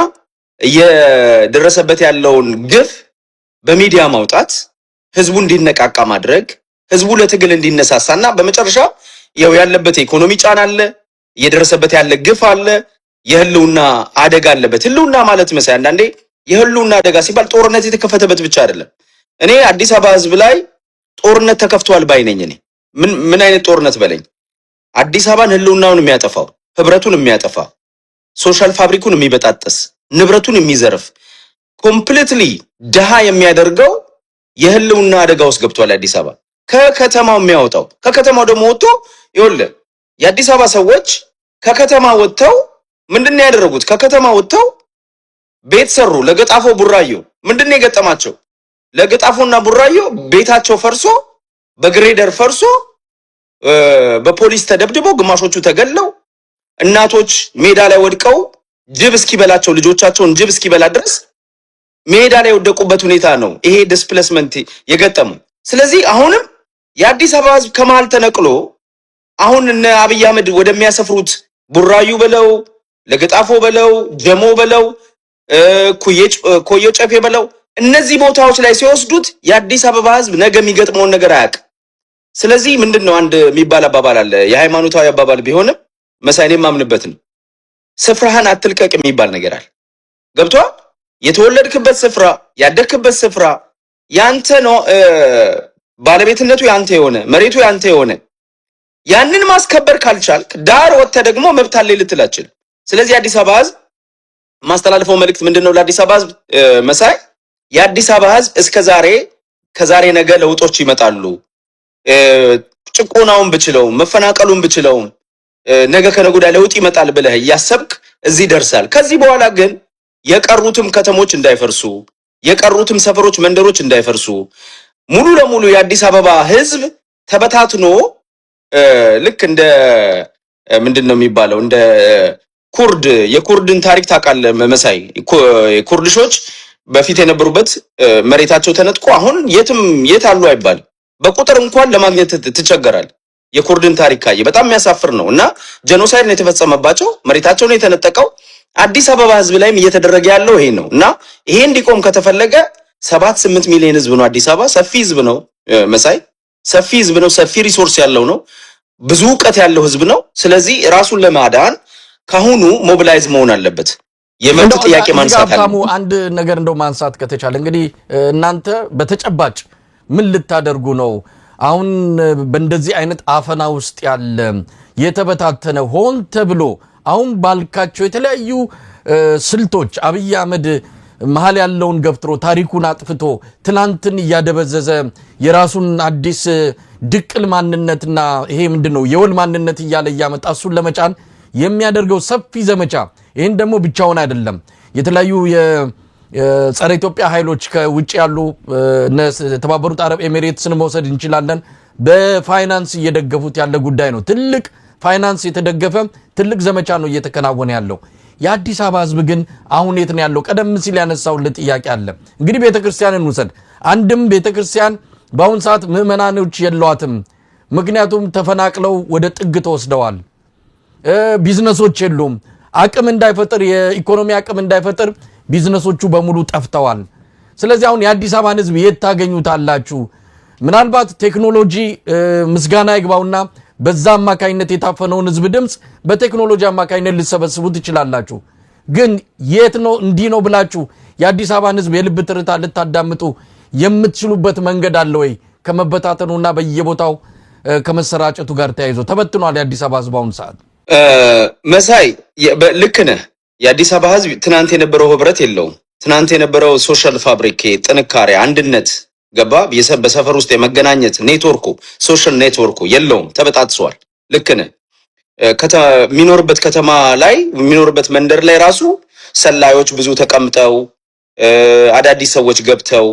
እየደረሰበት ያለውን ግፍ በሚዲያ ማውጣት ህዝቡ እንዲነቃቃ ማድረግ ህዝቡ ለትግል እንዲነሳሳና በመጨረሻ ያው ያለበት ኢኮኖሚ ጫና አለ፣ እየደረሰበት ያለ ግፍ አለ፣ የህልውና አደጋ አለበት። ህልውና ማለት መሳይ አንዳንዴ የህልውና አደጋ ሲባል ጦርነት የተከፈተበት ብቻ አይደለም። እኔ አዲስ አበባ ህዝብ ላይ ጦርነት ተከፍቷል ባይነኝ እኔ ምን አይነት ጦርነት በለኝ። አዲስ አበባን ህልውናውን የሚያጠፋው ህብረቱን የሚያጠፋ ሶሻል ፋብሪኩን የሚበጣጠስ ንብረቱን የሚዘርፍ ኮምፕሊትሊ ደሃ የሚያደርገው የህልውና አደጋ ውስጥ ገብቷል አዲስ አበባ። ከከተማው የሚያወጣው ከከተማው ደግሞ ወጥቶ ይኸውልህ የአዲስ አበባ ሰዎች ከከተማ ወጥተው ምንድነው ያደረጉት? ከከተማ ወጥተው ቤት ሰሩ። ለገጣፎ ቡራዮ ምንድነው የገጠማቸው? ለገጣፎና ቡራዮ ቤታቸው ፈርሶ በግሬደር ፈርሶ በፖሊስ ተደብድበው ግማሾቹ ተገለው እናቶች ሜዳ ላይ ወድቀው ጅብ እስኪበላቸው ልጆቻቸውን ጅብ እስኪበላ ድረስ ሜዳ ላይ ወደቁበት ሁኔታ ነው ይሄ ዲስፕሌስመንት የገጠመው። ስለዚህ አሁንም የአዲስ አበባ ህዝብ ከመሃል ተነቅሎ አሁን እነ አብይ አህመድ ወደሚያሰፍሩት ቡራዩ በለው ለገጣፎ በለው ጀሞ በለው ኮዮ ጨፌ በለው እነዚህ ቦታዎች ላይ ሲወስዱት የአዲስ አበባ ህዝብ ነገ የሚገጥመውን ነገር አያውቅም። ስለዚህ ምንድነው አንድ የሚባል አባባል አለ፣ የሃይማኖታዊ አባባል ቢሆንም መሳይኔም ማምንበት ነው። ስፍራህን አትልቀቅ የሚባል ነገር አለ። ገብቷል? የተወለድክበት ስፍራ ያደግክበት ስፍራ ያንተ ነው፣ ባለቤትነቱ ያንተ የሆነ መሬቱ ያንተ የሆነ ያንን ማስከበር ካልቻልክ ዳር ወጥተህ ደግሞ መብት አለ ልትላችል። ስለዚህ አዲስ አበባ ህዝብ ማስተላለፈው መልእክት ምንድነው ለአዲስ አበባ ህዝብ መሳይ? የአዲስ አበባ ህዝብ እስከዛሬ ከዛሬ ነገ ለውጦች ይመጣሉ፣ ጭቆናውን ብችለው መፈናቀሉን ብችለው ነገ ከነገ ወዲያ ለውጥ ይመጣል ብለህ እያሰብክ እዚህ ደርሳል። ከዚህ በኋላ ግን የቀሩትም ከተሞች እንዳይፈርሱ፣ የቀሩትም ሰፈሮች መንደሮች እንዳይፈርሱ ሙሉ ለሙሉ የአዲስ አበባ ህዝብ ተበታትኖ ልክ እንደ ምንድነው የሚባለው እንደ ኩርድ የኩርድን ታሪክ ታውቃለህ መሳይ? ኩርድሾች በፊት የነበሩበት መሬታቸው ተነጥቆ አሁን የት አሉ አይባልም። በቁጥር እንኳን ለማግኘት ትቸገራል። የኩርድን ታሪክ ካየ በጣም የሚያሳፍር ነው እና ጄኖሳይድ ነው የተፈጸመባቸው፣ መሬታቸው ነው የተነጠቀው። አዲስ አበባ ህዝብ ላይም እየተደረገ ያለው ይሄ ነው እና ይሄ እንዲቆም ከተፈለገ 7-8 ሚሊዮን ህዝብ ነው አዲስ አበባ፣ ሰፊ ህዝብ ነው መሳይ። ሰፊ ህዝብ ነው፣ ሰፊ ሪሶርስ ያለው ነው፣ ብዙ ዕውቀት ያለው ህዝብ ነው። ስለዚህ ራሱን ለማዳን ካሁኑ ሞቢላይዝ መሆን አለበት። የመብት ጥያቄ ማንሳት አለ። አንድ ነገር እንደው ማንሳት ከተቻለ እንግዲህ እናንተ በተጨባጭ ምን ልታደርጉ ነው? አሁን በእንደዚህ አይነት አፈና ውስጥ ያለ የተበታተነ ሆን ተብሎ አሁን ባልካቸው የተለያዩ ስልቶች አብይ አህመድ መሃል ያለውን ገፍትሮ ታሪኩን አጥፍቶ ትናንትን እያደበዘዘ የራሱን አዲስ ድቅል ማንነትና ይሄ ምንድነው የወል ማንነት እያለ እያመጣ እሱን ለመጫን የሚያደርገው ሰፊ ዘመቻ ይሄን ደግሞ ብቻውን አይደለም የተለያዩ የጸረ ኢትዮጵያ ኃይሎች ከውጭ ያሉ ተባበሩት አረብ ኤሚሬትስን መውሰድ እንችላለን በፋይናንስ እየደገፉት ያለ ጉዳይ ነው ትልቅ ፋይናንስ የተደገፈ ትልቅ ዘመቻ ነው እየተከናወነ ያለው የአዲስ አበባ ህዝብ ግን አሁን የት ነው ያለው ቀደም ሲል ያነሳው ለጥያቄ አለ እንግዲህ ቤተክርስቲያንን ወሰድ አንድም ቤተክርስቲያን በአሁን ሰዓት ምእመናኖች የሏትም ምክንያቱም ተፈናቅለው ወደ ጥግ ተወስደዋል ቢዝነሶች የሉም አቅም እንዳይፈጠር የኢኮኖሚ አቅም እንዳይፈጠር ቢዝነሶቹ በሙሉ ጠፍተዋል ስለዚህ አሁን የአዲስ አበባን ህዝብ የት ታገኙታላችሁ ምናልባት ቴክኖሎጂ ምስጋና ይግባውና በዛ አማካይነት የታፈነውን ህዝብ ድምጽ በቴክኖሎጂ አማካይነት ልሰበስቡት ይችላልላችሁ ግን የት ነው እንዲ ነው ብላችሁ የአዲስ አበባን ህዝብ የልብ ትርታ ልታዳምጡ የምትችሉበት መንገድ አለ ወይ ከመበታተኑና በየቦታው ከመሰራጨቱ ጋር ተያይዞ ተበትኗል የአዲስ አበባ ህዝብ አሁን ሰዓት መሳይ ልክ ነህ የአዲስ አበባ ህዝብ ትናንት የነበረው ህብረት የለውም ትናንት የነበረው ሶሻል ፋብሪክ ጥንካሬ አንድነት ገባ በሰፈር ውስጥ የመገናኘት ኔትወርኩ ሶሻል ኔትወርኩ የለውም ተበጣጥሷል ልክ ነህ የሚኖርበት ከተማ ላይ የሚኖርበት መንደር ላይ ራሱ ሰላዮች ብዙ ተቀምጠው አዳዲስ ሰዎች ገብተው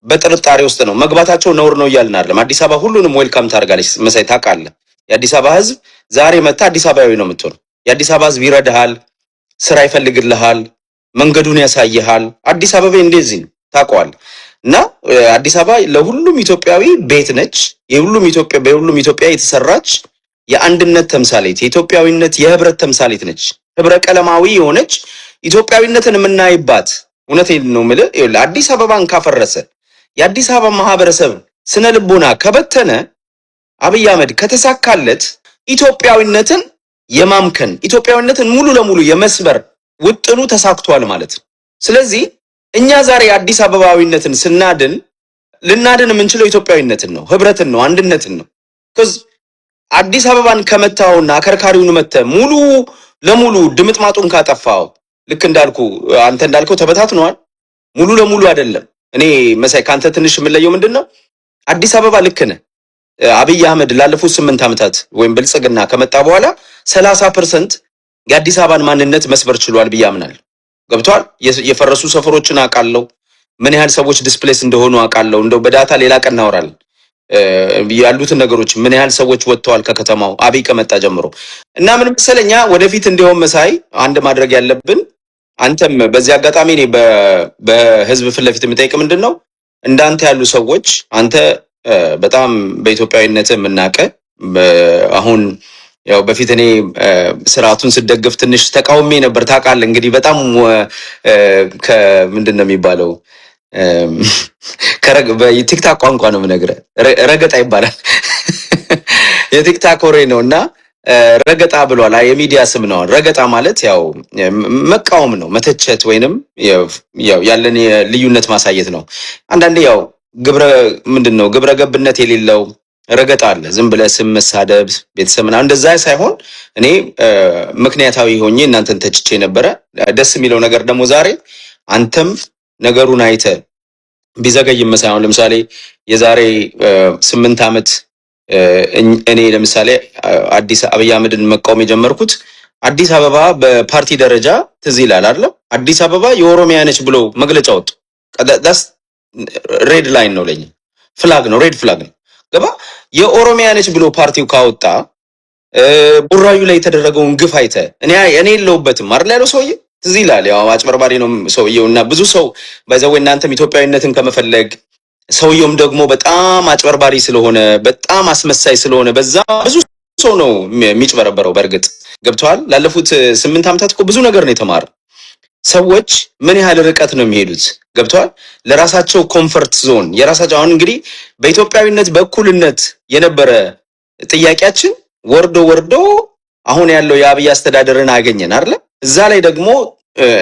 በጥርጣሬ ውስጥ ነው መግባታቸው ነውር ነው ይያልና አይደለም አዲስ አበባ ሁሉንም ዌልካም ታርጋለች መሳይ ታውቃለህ የአዲስ አበባ ህዝብ ዛሬ መጣ አዲስ አበባዊ ነው የምትሆነው የአዲስ አበባ ህዝብ ይረዳሃል ስራ ይፈልግልሃል መንገዱን ያሳይሃል አዲስ አበባ እንደዚህ ነው ታውቀዋለህ እና አዲስ አበባ ለሁሉም ኢትዮጵያዊ ቤት ነች የሁሉም ኢትዮጵያ የተሰራች የአንድነት ተምሳሌት የኢትዮጵያዊነት የህብረት ተምሳሌት ነች ህብረ ቀለማዊ የሆነች ኢትዮጵያዊነትን የምናይባት እውነቴን ነው ማለት ይኸውልህ አዲስ አበባን ካፈረሰ የአዲስ አበባ ማህበረሰብ ስነ ልቦና ከበተነ አብይ አህመድ ከተሳካለት ኢትዮጵያዊነትን የማምከን ኢትዮጵያዊነትን ሙሉ ለሙሉ የመስበር ውጥኑ ተሳክቷል ማለት ነው ስለዚህ እኛ ዛሬ አዲስ አበባዊነትን ስናድን ልናድን የምንችለው ኢትዮጵያዊነትን ነው ህብረትን ነው አንድነትን ነው cuz አዲስ አበባን ከመታውና አከርካሪውን መተ ሙሉ ለሙሉ ድምጥማጡን ካጠፋው ልክ እንዳልኩ አንተ እንዳልከው ተበታትኗል ሙሉ ለሙሉ አይደለም እኔ መሳይ ካንተ ትንሽ የምለየው ምንድነው አዲስ አበባ ልክ ነህ አብይ አህመድ ላለፉት 8 አመታት ወይም ብልጽግና ከመጣ በኋላ 30% የአዲስ አበባን ማንነት መስበር ችሏል ብያምናል ገብቷል የፈረሱ ሰፈሮችን አቃለው ምን ያህል ሰዎች ዲስፕሌስ እንደሆኑ አቃለው እንደው በዳታ ሌላ ቀን እናወራለን ያሉት ነገሮች ምን ያህል ሰዎች ወጥተዋል ከከተማው አብይ ከመጣ ጀምሮ እና ምን መሰለኛ ወደፊት እንደውም መሳይ አንድ ማድረግ ያለብን አንተም በዚህ አጋጣሚ እኔ በህዝብ ፍለፊት የምጠይቅ ምንድነው እንዳንተ ያሉ ሰዎች አንተ በጣም በኢትዮጵያዊነት የምናቀ አሁን ያው በፊት እኔ ስርዓቱን ስደግፍ ትንሽ ተቃውሜ ነበር ታውቃለህ እንግዲህ በጣም ከምንድነው የሚባለው በቲክታክ ቋንቋ ነው የምነግርህ ረገጣ ይባላል የቲክታክ ወሬ ነውና ረገጣ ብሏል የሚዲያ ስም ነው ረገጣ ማለት ያው መቃወም ነው መተቸት ወይንም ያው ያለን ልዩነት ማሳየት ነው አንዳንዴ ያው ምንድነው ግብረ ገብነት የሌለው ረገጣ አለ ዝም ብለ ስም መሳደብ ቤተሰብና እንደዛ ሳይሆን እኔ ምክንያታዊ ሆኜ እናንተን ተጭቼ ነበር ደስ የሚለው ነገር ደግሞ ዛሬ አንተም ነገሩን አይተ ቢዘገይም ሳይሆን ለምሳሌ የዛሬ 8 አመት እኔ ለምሳሌ አዲስ አበባ አህመድን መቃወም የጀመርኩት አዲስ አበባ በፓርቲ ደረጃ ትዝ ይላል አይደል አዲስ አበባ የኦሮሚያ ነች ብሎ መግለጫ ወጡ ዳስ ሬድ ላይን ነው ለኛ ፍላግ ነው ሬድ ፍላግ ነው ገባ የኦሮሚያ ነች ብሎ ፓርቲው ካወጣ ቡራዩ ላይ የተደረገውን ግፍ አይተ እኔ የለውበትም አይደል ያለው ሰውዬ ትዝ ይላል ያው አጭበርባሪ ነው ሰውዬውና ብዙ ሰው ባይዘው እናንተም ኢትዮጵያዊነትን ከመፈለግ ሰውዬውም ደግሞ በጣም አጭበርባሪ ስለሆነ በጣም አስመሳይ ስለሆነ በዛ ብዙ ሰው ነው የሚጭበረበረው በርግጥ ገብቷል ላለፉት 8 አመታት እኮ ብዙ ነገር ነው የተማረ ሰዎች ምን ያህል ርቀት ነው የሚሄዱት? ገብቷል? ለራሳቸው ኮምፈርት ዞን የራሳቸው አሁን እንግዲህ በኢትዮጵያዊነት በእኩልነት የነበረ ጥያቄያችን ወርዶ አሁን ያለው የአብይ አስተዳደርን አገኘን አይደል? እዛ ላይ ደግሞ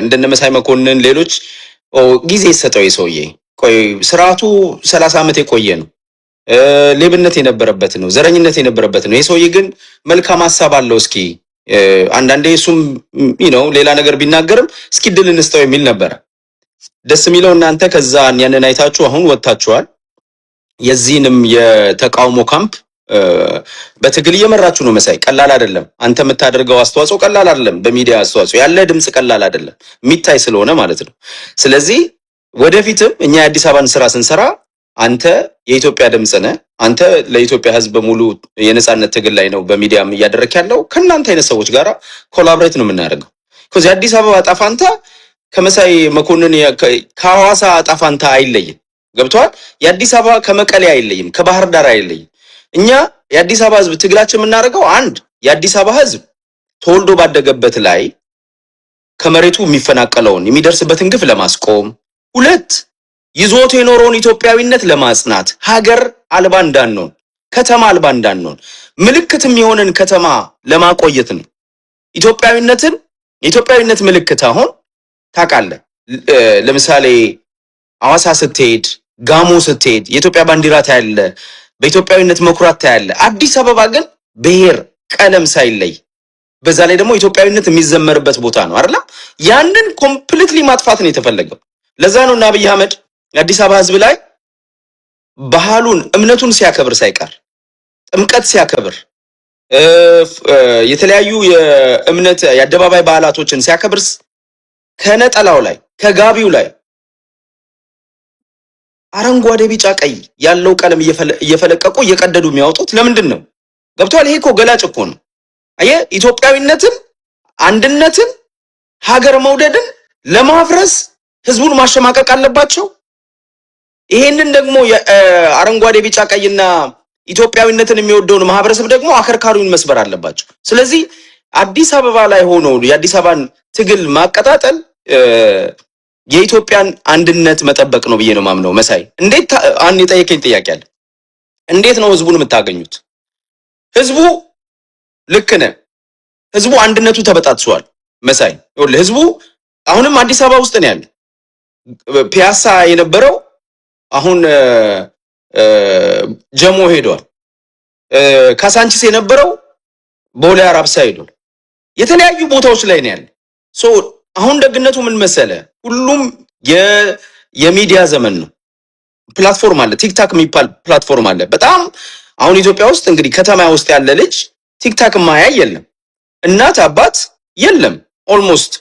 እንደነ መሳይ መኮንን ሌሎች ጊዜ ይሰጠው የሰውዬ ቆይ ስርዓቱ 30 ዓመት የቆየ ነው። ሌብነት የነበረበት ነው፣ ዘረኝነት የነበረበት ነው። የሰውዬ ግን መልካም ሐሳብ አለው። እስኪ አንዳንዴ እሱም ሌላ ነገር ቢናገርም እስኪ ድል እንስጠው የሚል ነበር። ደስ የሚለው እናንተ ከዛ ያንን አይታችሁ አሁን ወጣችኋል። የዚህንም የተቃውሞ ካምፕ በትግል እየመራችሁ ነው። መሳይ ቀላል አይደለም። አንተ የምታደርገው አስተዋጽኦ ቀላል አይደለም። በሚዲያ አስተዋጽኦ ያለ ድምጽ ቀላል አይደለም፣ የሚታይ ስለሆነ ማለት ነው። ስለዚህ ወደፊትም እኛ የአዲስ አበባን ስራ ስንሰራ አንተ የኢትዮጵያ ድምጽ ነህ። አንተ ለኢትዮጵያ ሕዝብ በሙሉ የነጻነት ትግል ላይ ነው በሚዲያም እያደረክ ያለው። ከናንተ አይነት ሰዎች ጋራ ኮላቦሬት ነው የምናደርገው። ከዚህ አዲስ አበባ አጣፋንታ ከመሳይ መኮንን ከሐዋሳ አጣፋንታ አይለይም። ገብቷል? የአዲስ አበባ ከመቀሌ አይለይም፣ ከባህር ዳር አይለይም። እኛ የአዲስ አበባ ሕዝብ ትግላችን የምናደርገው አንድ የአዲስ አበባ ሕዝብ ተወልዶ ባደገበት ላይ ከመሬቱ የሚፈናቀለውን የሚደርስበትን ግፍ ለማስቆም፣ ሁለት ይዞት የኖረውን ኢትዮጵያዊነት ለማጽናት፣ ሀገር አልባ እንዳንሆን፣ ከተማ አልባ እንዳንሆን፣ ምልክትም የሆነን ከተማ ለማቆየት ነው። የኢትዮጵያዊነት ምልክት አሁን ታውቃለህ፣ ለምሳሌ ሐዋሳ ስትሄድ፣ ጋሞ ስትሄድ የኢትዮጵያ ባንዲራ ታያለ፣ በኢትዮጵያዊነት መኩራት ታያለ። አዲስ አበባ ግን ብሔር ቀለም ሳይለይ በዛ ላይ ደግሞ ኢትዮጵያዊነት የሚዘመርበት ቦታ ነው አይደል? ያንን ኮምፕሊትሊ ማጥፋት ነው የተፈለገው። ለዛ ነው እና አብይ አህመድ የአዲስ አበባ ህዝብ ላይ ባህሉን እምነቱን ሲያከብር ሳይቀር ጥምቀት ሲያከብር የተለያዩ የእምነት የአደባባይ በዓላቶችን ሲያከብር ከነጠላው ላይ ከጋቢው ላይ አረንጓዴ ቢጫ ቀይ ያለው ቀለም እየፈለቀቁ እየቀደዱ የሚያወጡት ለምንድን ነው? ገብቷል? ይሄ እኮ ገላጭ እኮ ነው። አየህ፣ ኢትዮጵያዊነትን፣ አንድነትን፣ ሀገር መውደድን ለማፍረስ ህዝቡን ማሸማቀቅ አለባቸው። ይሄንን ደግሞ አረንጓዴ ቢጫ ቀይና ኢትዮጵያዊነትን የሚወደውን ማህበረሰብ ደግሞ አከርካሪውን መስበር አለባቸው። ስለዚህ አዲስ አበባ ላይ ሆኖ የአዲስ አበባን ትግል ማቀጣጠል የኢትዮጵያን አንድነት መጠበቅ ነው ብዬ ነው ማምነው። መሳይ እንዴት አንድ የጠየቀኝ ጥያቄ አለ። እንዴት ነው ህዝቡን የምታገኙት? ህዝቡ ልክ ነህ፣ ህዝቡ አንድነቱ ተበጣጥሷል። መሳይ ይኸውልህ፣ ህዝቡ አሁንም አዲስ አበባ ውስጥ ነው ያለ። ፒያሳ የነበረው አሁን ጀሞ ሄዷል። ካሳንቺስ የነበረው ቦሌ አራብሳ ሄዷል። የተለያዩ ቦታዎች ላይ ነው ያለ። አሁን ደግነቱ ምን መሰለ፣ ሁሉም የሚዲያ ዘመን ነው። ፕላትፎርም አለ፣ ቲክታክ የሚባል ፕላትፎርም አለ። በጣም አሁን ኢትዮጵያ ውስጥ እንግዲህ ከተማ ውስጥ ያለ ልጅ ቲክታክ ማያይ የለም፣ እናት አባት የለም። ኦልሞስት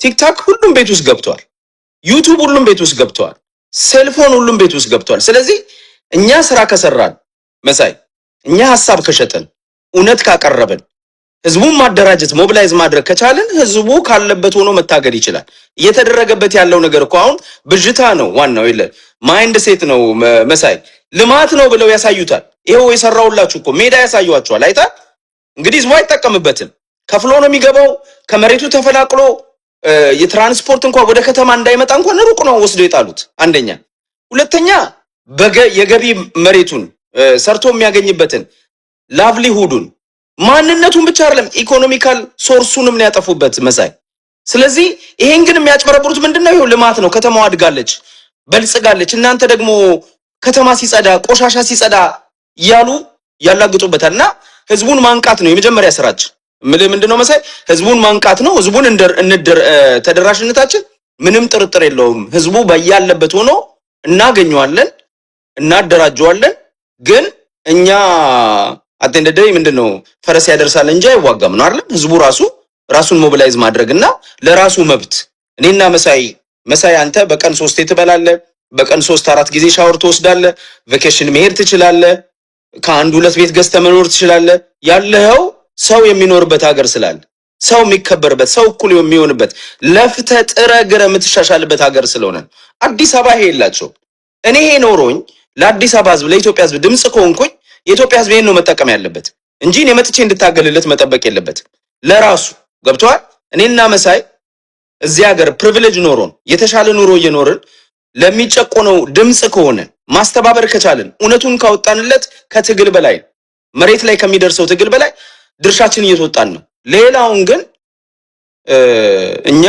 ቲክታክ ሁሉም ቤት ውስጥ ገብቷል። ዩቲዩብ ሁሉም ቤት ውስጥ ገብቷል። ሴልፎን ሁሉም ቤት ውስጥ ገብቷል። ስለዚህ እኛ ስራ ከሰራን መሳይ፣ እኛ ሐሳብ ከሸጠን፣ እውነት ካቀረብን፣ ህዝቡን ማደራጀት ሞቢላይዝ ማድረግ ከቻለን ህዝቡ ካለበት ሆኖ መታገድ ይችላል። እየተደረገበት ያለው ነገር እኮ አሁን ብዥታ ነው። ዋናው ማይንድ ሴት ነው መሳይ። ልማት ነው ብለው ያሳዩታል። ይሄው የሰራውላችሁ እኮ ሜዳ ያሳዩዋቸዋል። አይታል እንግዲህ ህዝቡ አይጠቀምበትም። ከፍሎ ነው የሚገባው። ከመሬቱ ተፈላቅሎ የትራንስፖርት እንኳን ወደ ከተማ እንዳይመጣ እንኳን ሩቅ ነው ወስዶ የጣሉት። አንደኛ፣ ሁለተኛ የገቢ መሬቱን ሰርቶ የሚያገኝበትን ላቭሊሁዱን ማንነቱን ብቻ አይደለም ኢኮኖሚካል ሶርሱንም ነው ያጠፉበት መሳይ። ስለዚህ ይሄን ግን የሚያጭበረብሩት ምንድነው? ይሄው ልማት ነው፣ ከተማዋ አድጋለች፣ በልጽጋለች። እናንተ ደግሞ ከተማ ሲጸዳ፣ ቆሻሻ ሲጸዳ እያሉ ያላግጡበታልና ህዝቡን ማንቃት ነው የመጀመሪያ ስራችን። ምንድነው መሳይ? ህዝቡን ማንቃት ነው። ህዝቡን ተደራሽነታችን ምንም ጥርጥር የለውም። ህዝቡ በያለበት ሆኖ እናገኘዋለን፣ እናደራጀዋለን። ግን እኛ አጥንደደይ ምንድነው ፈረስ ያደርሳል እንጂ አይዋጋም ነው አይደል? ህዝቡ ራሱን ሞቢላይዝ ማድረግና ለራሱ መብት እኔና መሳይ አንተ በቀን 3 ትበላለህ፣ በቀን 3-4 ጊዜ ሻወር ትወስዳለህ፣ ቫኬሽን መሄድ ትችላለህ፣ ከአንድ 2 ቤት ገዝተህ መኖር ትችላለህ። ያለኸው ሰው የሚኖርበት ሀገር ስላለ፣ ሰው የሚከበርበት፣ ሰው እኩል የሚሆንበት፣ ለፍተህ ጥረህ ግረህ የምትሻሻልበት ሀገር ስለሆነ አዲስ አበባ ይሄ የላቸው። እኔ ይሄ ኖሮኝ ለአዲስ አበባ ህዝብ፣ ለኢትዮጵያ ህዝብ ድምጽ ከሆንኩኝ የኢትዮጵያ ህዝብ ይሄን ነው መጠቀም ያለበት እንጂ እኔ መጥቼ እንድታገልለት መጠበቅ የለበትም። ለራሱ ገብቷል። እኔና መሳይ እዚህ ሀገር ፕሪቪሌጅ ኖሮን የተሻለ ኑሮ እየኖርን ለሚጨቆነው ድምጽ ከሆነ ማስተባበር ከቻልን እውነቱን ካወጣንለት ከትግል በላይ መሬት ላይ ከሚደርሰው ትግል በላይ ድርሻችን እየተወጣን ነው። ሌላውን ግን እኛ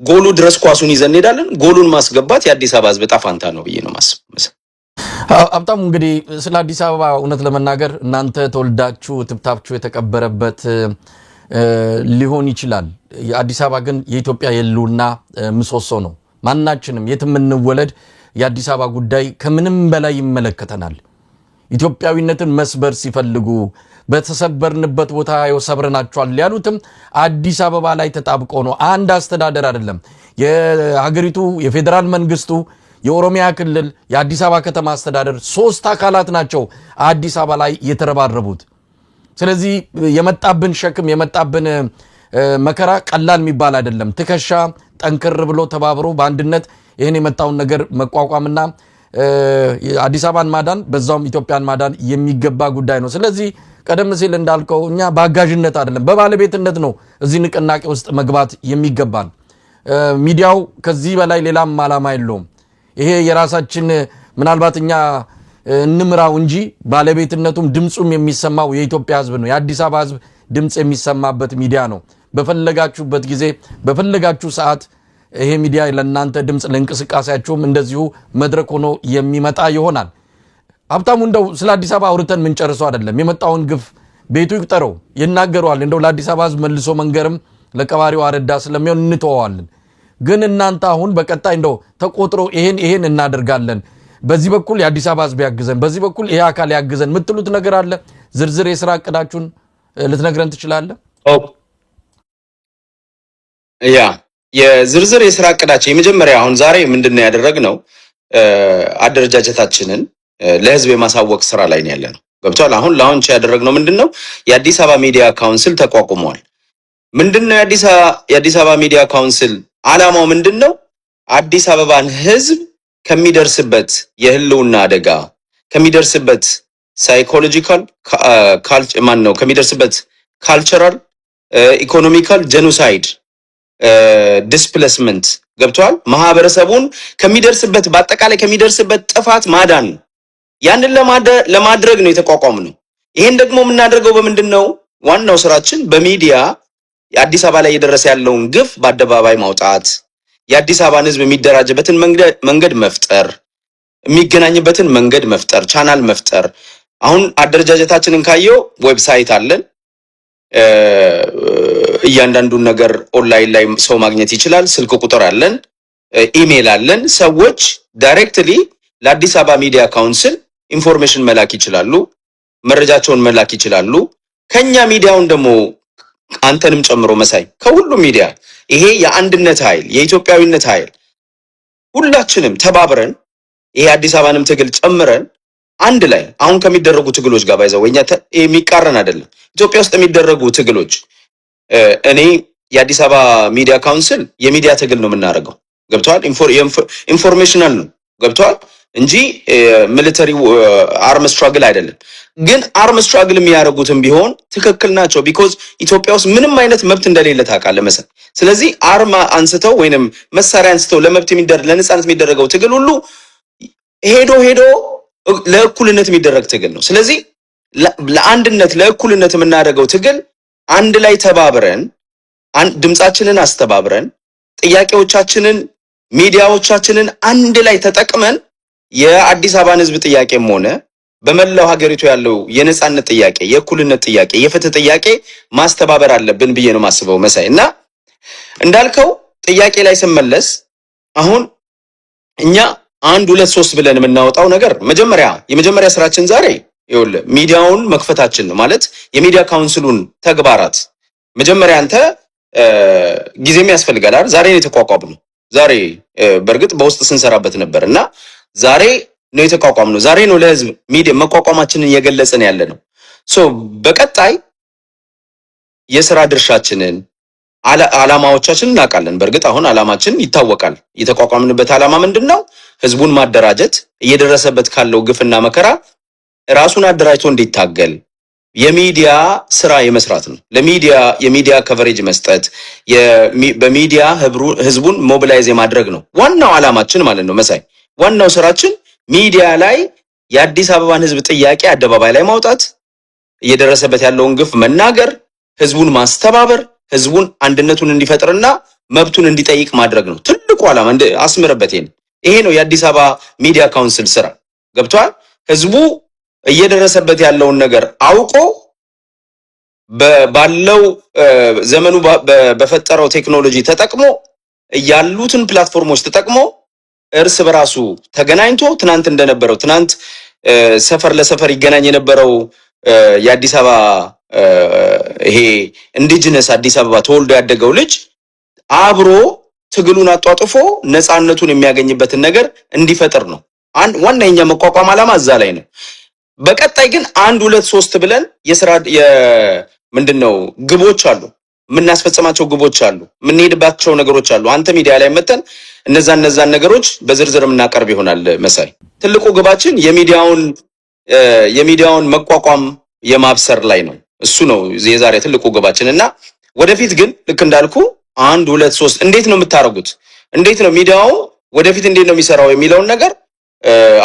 ጎሉ ድረስ ኳሱን ይዘን እንሄዳለን። ጎሉን ማስገባት የአዲስ አበባ ህዝብ ጣፋንታ ነው ብዬ ነው ማስበው። ሀብታሙ እንግዲህ ስለ አዲስ አበባ እውነት ለመናገር እናንተ ተወልዳችሁ ትብታችሁ የተቀበረበት ሊሆን ይችላል። የአዲስ አበባ ግን የኢትዮጵያ የህልውና ምሰሶ ነው። ማናችንም የትም እንወለድ የአዲስ አበባ ጉዳይ ከምንም በላይ ይመለከተናል። ኢትዮጵያዊነትን መስበር ሲፈልጉ በተሰበርንበት ቦታ ሰብረናቸዋል ያሉትም አዲስ አበባ ላይ ተጣብቆ ነው። አንድ አስተዳደር አይደለም። የሀገሪቱ የፌዴራል መንግስቱ፣ የኦሮሚያ ክልል፣ የአዲስ አበባ ከተማ አስተዳደር ሶስት አካላት ናቸው አዲስ አበባ ላይ የተረባረቡት። ስለዚህ የመጣብን ሸክም የመጣብን መከራ ቀላል የሚባል አይደለም። ትከሻ ጠንከር ብሎ ተባብሮ በአንድነት ይህን የመጣውን ነገር መቋቋምና አዲስ አበባን ማዳን በዛውም ኢትዮጵያን ማዳን የሚገባ ጉዳይ ነው። ስለዚህ ቀደም ሲል እንዳልከው እኛ በአጋዥነት አይደለም በባለቤትነት ነው እዚህ ንቅናቄ ውስጥ መግባት የሚገባን። ሚዲያው ከዚህ በላይ ሌላም ዓላማ የለውም። ይሄ የራሳችን ምናልባት እኛ እንምራው እንጂ ባለቤትነቱም ድምጹም የሚሰማው የኢትዮጵያ ህዝብ ነው። የአዲስ አበባ ህዝብ ድምጽ የሚሰማበት ሚዲያ ነው። በፈለጋችሁበት ጊዜ በፈለጋችሁ ሰዓት ይሄ ሚዲያ ለእናንተ ድምጽ ለእንቅስቃሴያችሁም እንደዚሁ መድረክ ሆኖ የሚመጣ ይሆናል። ሀብታሙ እንደው ስለ አዲስ አበባ አውርተን ምን ጨርሰው አይደለም። የመጣውን ግፍ ቤቱ ይቁጠረው ይናገረዋል። እንደው ለአዲስ አበባ ህዝብ መልሶ መንገርም ለቀባሪው አረዳ ስለሚሆን እንተዋዋለን። ግን እናንተ አሁን በቀጣይ እንደው ተቆጥሮ ይሄን እናደርጋለን፣ በዚህ በኩል የአዲስ አበባ ህዝብ ያግዘን፣ በዚህ በኩል ይሄ አካል ያግዘን የምትሉት ነገር አለ? ዝርዝር የሥራ እቅዳችሁን ልትነግረን ትችላለህ? ያ የዝርዝር የሥራ እቅዳችን የመጀመሪያ አሁን ዛሬ ምንድነው ያደረግነው? አደረጃጀታችንን ለህዝብ የማሳወቅ ስራ ላይ ነው ያለነው። ገብቷል? አሁን ላውንች ያደረግነው ምንድነው የአዲስ አበባ ሚዲያ ካውንስል ተቋቁሟል። ምንድነው የአዲስ አበባ ሚዲያ ካውንስል ዓላማው ምንድነው? አዲስ አበባን ህዝብ ከሚደርስበት የህልውና አደጋ ከሚደርስበት ሳይኮሎጂካል ከሚደርስበት ካልቸራል ኢኮኖሚካል ጀኖሳይድ ዲስፕሌስመንት ገብቷል ማህበረሰቡን ከሚደርስበት በአጠቃላይ ከሚደርስበት ጥፋት ማዳን ያንን ለማድረግ ነው የተቋቋመው። ይሄን ደግሞ የምናደርገው በምንድነው? ዋናው ስራችን በሚዲያ የአዲስ አበባ ላይ እየደረሰ ያለውን ግፍ በአደባባይ ማውጣት፣ የአዲስ አበባን ህዝብ የሚደራጅበትን መንገድ መፍጠር፣ የሚገናኝበትን መንገድ መፍጠር፣ ቻናል መፍጠር። አሁን አደረጃጀታችንን ካየው ዌብሳይት አለን። እያንዳንዱን ነገር ኦንላይን ላይ ሰው ማግኘት ይችላል። ስልክ ቁጥር አለን፣ ኢሜል አለን። ሰዎች ዳይሬክትሊ ለአዲስ አበባ ሚዲያ ካውንስል ኢንፎርሜሽን መላክ ይችላሉ፣ መረጃቸውን መላክ ይችላሉ። ከኛ ሚዲያውን ደግሞ አንተንም ጨምሮ መሳይ ከሁሉም ሚዲያ ይሄ የአንድነት ኃይል የኢትዮጵያዊነት ኃይል ሁላችንም ተባብረን ይሄ አዲስ አበባንም ትግል ጨምረን አንድ ላይ አሁን ከሚደረጉ ትግሎች ጋር ባይዘው ወኛ የሚቃረን አይደለም። ኢትዮጵያ ውስጥ የሚደረጉ ትግሎች እኔ የአዲስ አበባ ሚዲያ ካውንስል የሚዲያ ትግል ነው የምናደርገው። ገብቷል? ኢንፎርሜሽናል ነው ገብቷል እንጂ ሚሊተሪ አርም ስትራግል አይደለም። ግን አርም ስትራግል የሚያደርጉትም ቢሆን ትክክል ናቸው። ቢኮዝ ኢትዮጵያ ውስጥ ምንም አይነት መብት እንደሌለ ታውቃለህ መሰል። ስለዚህ አርም አንስተው ወይንም መሳሪያ አንስተው ለነጻነት የሚደረገው ትግል ሁሉ ሄዶ ለእኩልነት የሚደረግ ትግል ነው። ስለዚህ ለአንድነት ለእኩልነት የምናደርገው ትግል አንድ ላይ ተባብረን ድምጻችንን አስተባብረን ጥያቄዎቻችንን ሚዲያዎቻችንን አንድ ላይ ተጠቅመን የአዲስ አበባን ህዝብ ጥያቄም ሆነ በመላው ሀገሪቱ ያለው የነጻነት ጥያቄ፣ የእኩልነት ጥያቄ፣ የፍትህ ጥያቄ ማስተባበር አለብን ብዬ ነው ማስበው መሳይ። እና እንዳልከው ጥያቄ ላይ ስመለስ አሁን እኛ 1 2 3 ብለን የምናወጣው ነገር የመጀመሪያ ስራችን ዛሬ ይኸውልህ ሚዲያውን መክፈታችን ነው። ማለት የሚዲያ ካውንስሉን ተግባራት መጀመሪያ አንተ ጊዜም ያስፈልጋል አይደል? ዛሬ ነው የተቋቋመው። ዛሬ በእርግጥ በውስጥ ስንሰራበት ነበርና ዛሬ ነው የተቋቋመው። ዛሬ ነው ለህዝብ ሚዲያ መቋቋማችንን እየገለጽን ያለ ነው። በቀጣይ የሥራ ድርሻችንን ዓላማዎቻችንን እናውቃለን። በእርግጥ አሁን ዓላማችን ይታወቃል። የተቋቋምንበት ዓላማ ምንድነው? ህዝቡን ማደራጀት፣ እየደረሰበት ካለው ግፍና መከራ ራሱን አደራጅቶ እንዲታገል የሚዲያ ስራ የመስራት ነው። ለሚዲያ የሚዲያ ከቨሬጅ መስጠት በሚዲያ ህዝቡን ሞቢላይዝ የማድረግ ነው ዋናው አላማችን ማለት ነው። መሳይ ዋናው ስራችን ሚዲያ ላይ የአዲስ አበባን ህዝብ ጥያቄ አደባባይ ላይ ማውጣት፣ እየደረሰበት ያለውን ግፍ መናገር፣ ህዝቡን ማስተባበር፣ ህዝቡን አንድነቱን እንዲፈጥርና መብቱን እንዲጠይቅ ማድረግ ነው ትልቁ አላማ። አስምርበት ይሄ ነው የአዲስ አበባ ሚዲያ ካውንስል ስራ። ገብቷል? ህዝቡ እየደረሰበት ያለውን ነገር አውቆ ባለው ዘመኑ በፈጠረው ቴክኖሎጂ ተጠቅሞ ያሉትን ፕላትፎርሞች ተጠቅሞ እርስ በራሱ ተገናኝቶ ትናንት እንደነበረው ትናንት ሰፈር ለሰፈር ይገናኝ የነበረው የአዲስ አበባ ይሄ ኢንዲጂነስ አዲስ አበባ ተወልዶ ያደገው ልጅ አብሮ ትግሉን አጧጥፎ ነፃነቱን የሚያገኝበትን ነገር እንዲፈጥር ነው ዋናኛ መቋቋም አላማ እዛ ላይ ነው። በቀጣይ ግን 1 2 3 ብለን የሥራ ምንድነው ግቦች አሉ፣ ምናስፈጽማቸው ግቦች አሉ፣ ምንሄድባቸው ነገሮች አሉ። አንተ ሚዲያ ላይ መተን እነዛን ነገሮች በዝርዝር ምናቀርብ ይሆናል። መሳይ ትልቁ ግባችን የሚዲያውን መቋቋም የማብሰር ላይ ነው። እሱ ነው የዛሬ ትልቁ ግባችን እና ወደፊት ግን ልክ እንዳልኩ 1 2 3 እንዴት ነው የምታረጉት፣ እንዴት ነው ሚዲያው ወደፊት እንዴት ነው የሚሰራው የሚለውን ነገር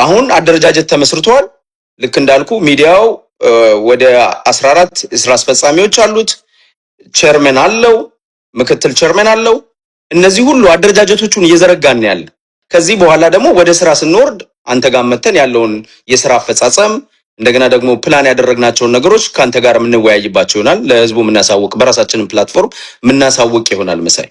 አሁን አደረጃጀት ተመስርቷል። ልክ እንዳልኩ ሚዲያው ወደ 14 ስራ አስፈጻሚዎች አሉት፣ ቸርመን አለው፣ ምክትል ቸርመን አለው። እነዚህ ሁሉ አደረጃጀቶቹን እየዘረጋን ያለ ከዚህ በኋላ ደግሞ ወደ ስራ ስንወርድ አንተ ጋር መተን ያለውን የስራ አፈጻጸም እንደገና ደግሞ ፕላን ያደረግናቸውን ነገሮች ካንተ ጋር የምንወያይባቸው ይሆናል። ለህዝቡ የምናሳውቅ በራሳችን ፕላትፎርም የምናሳውቅ ይሆናል። መሳይ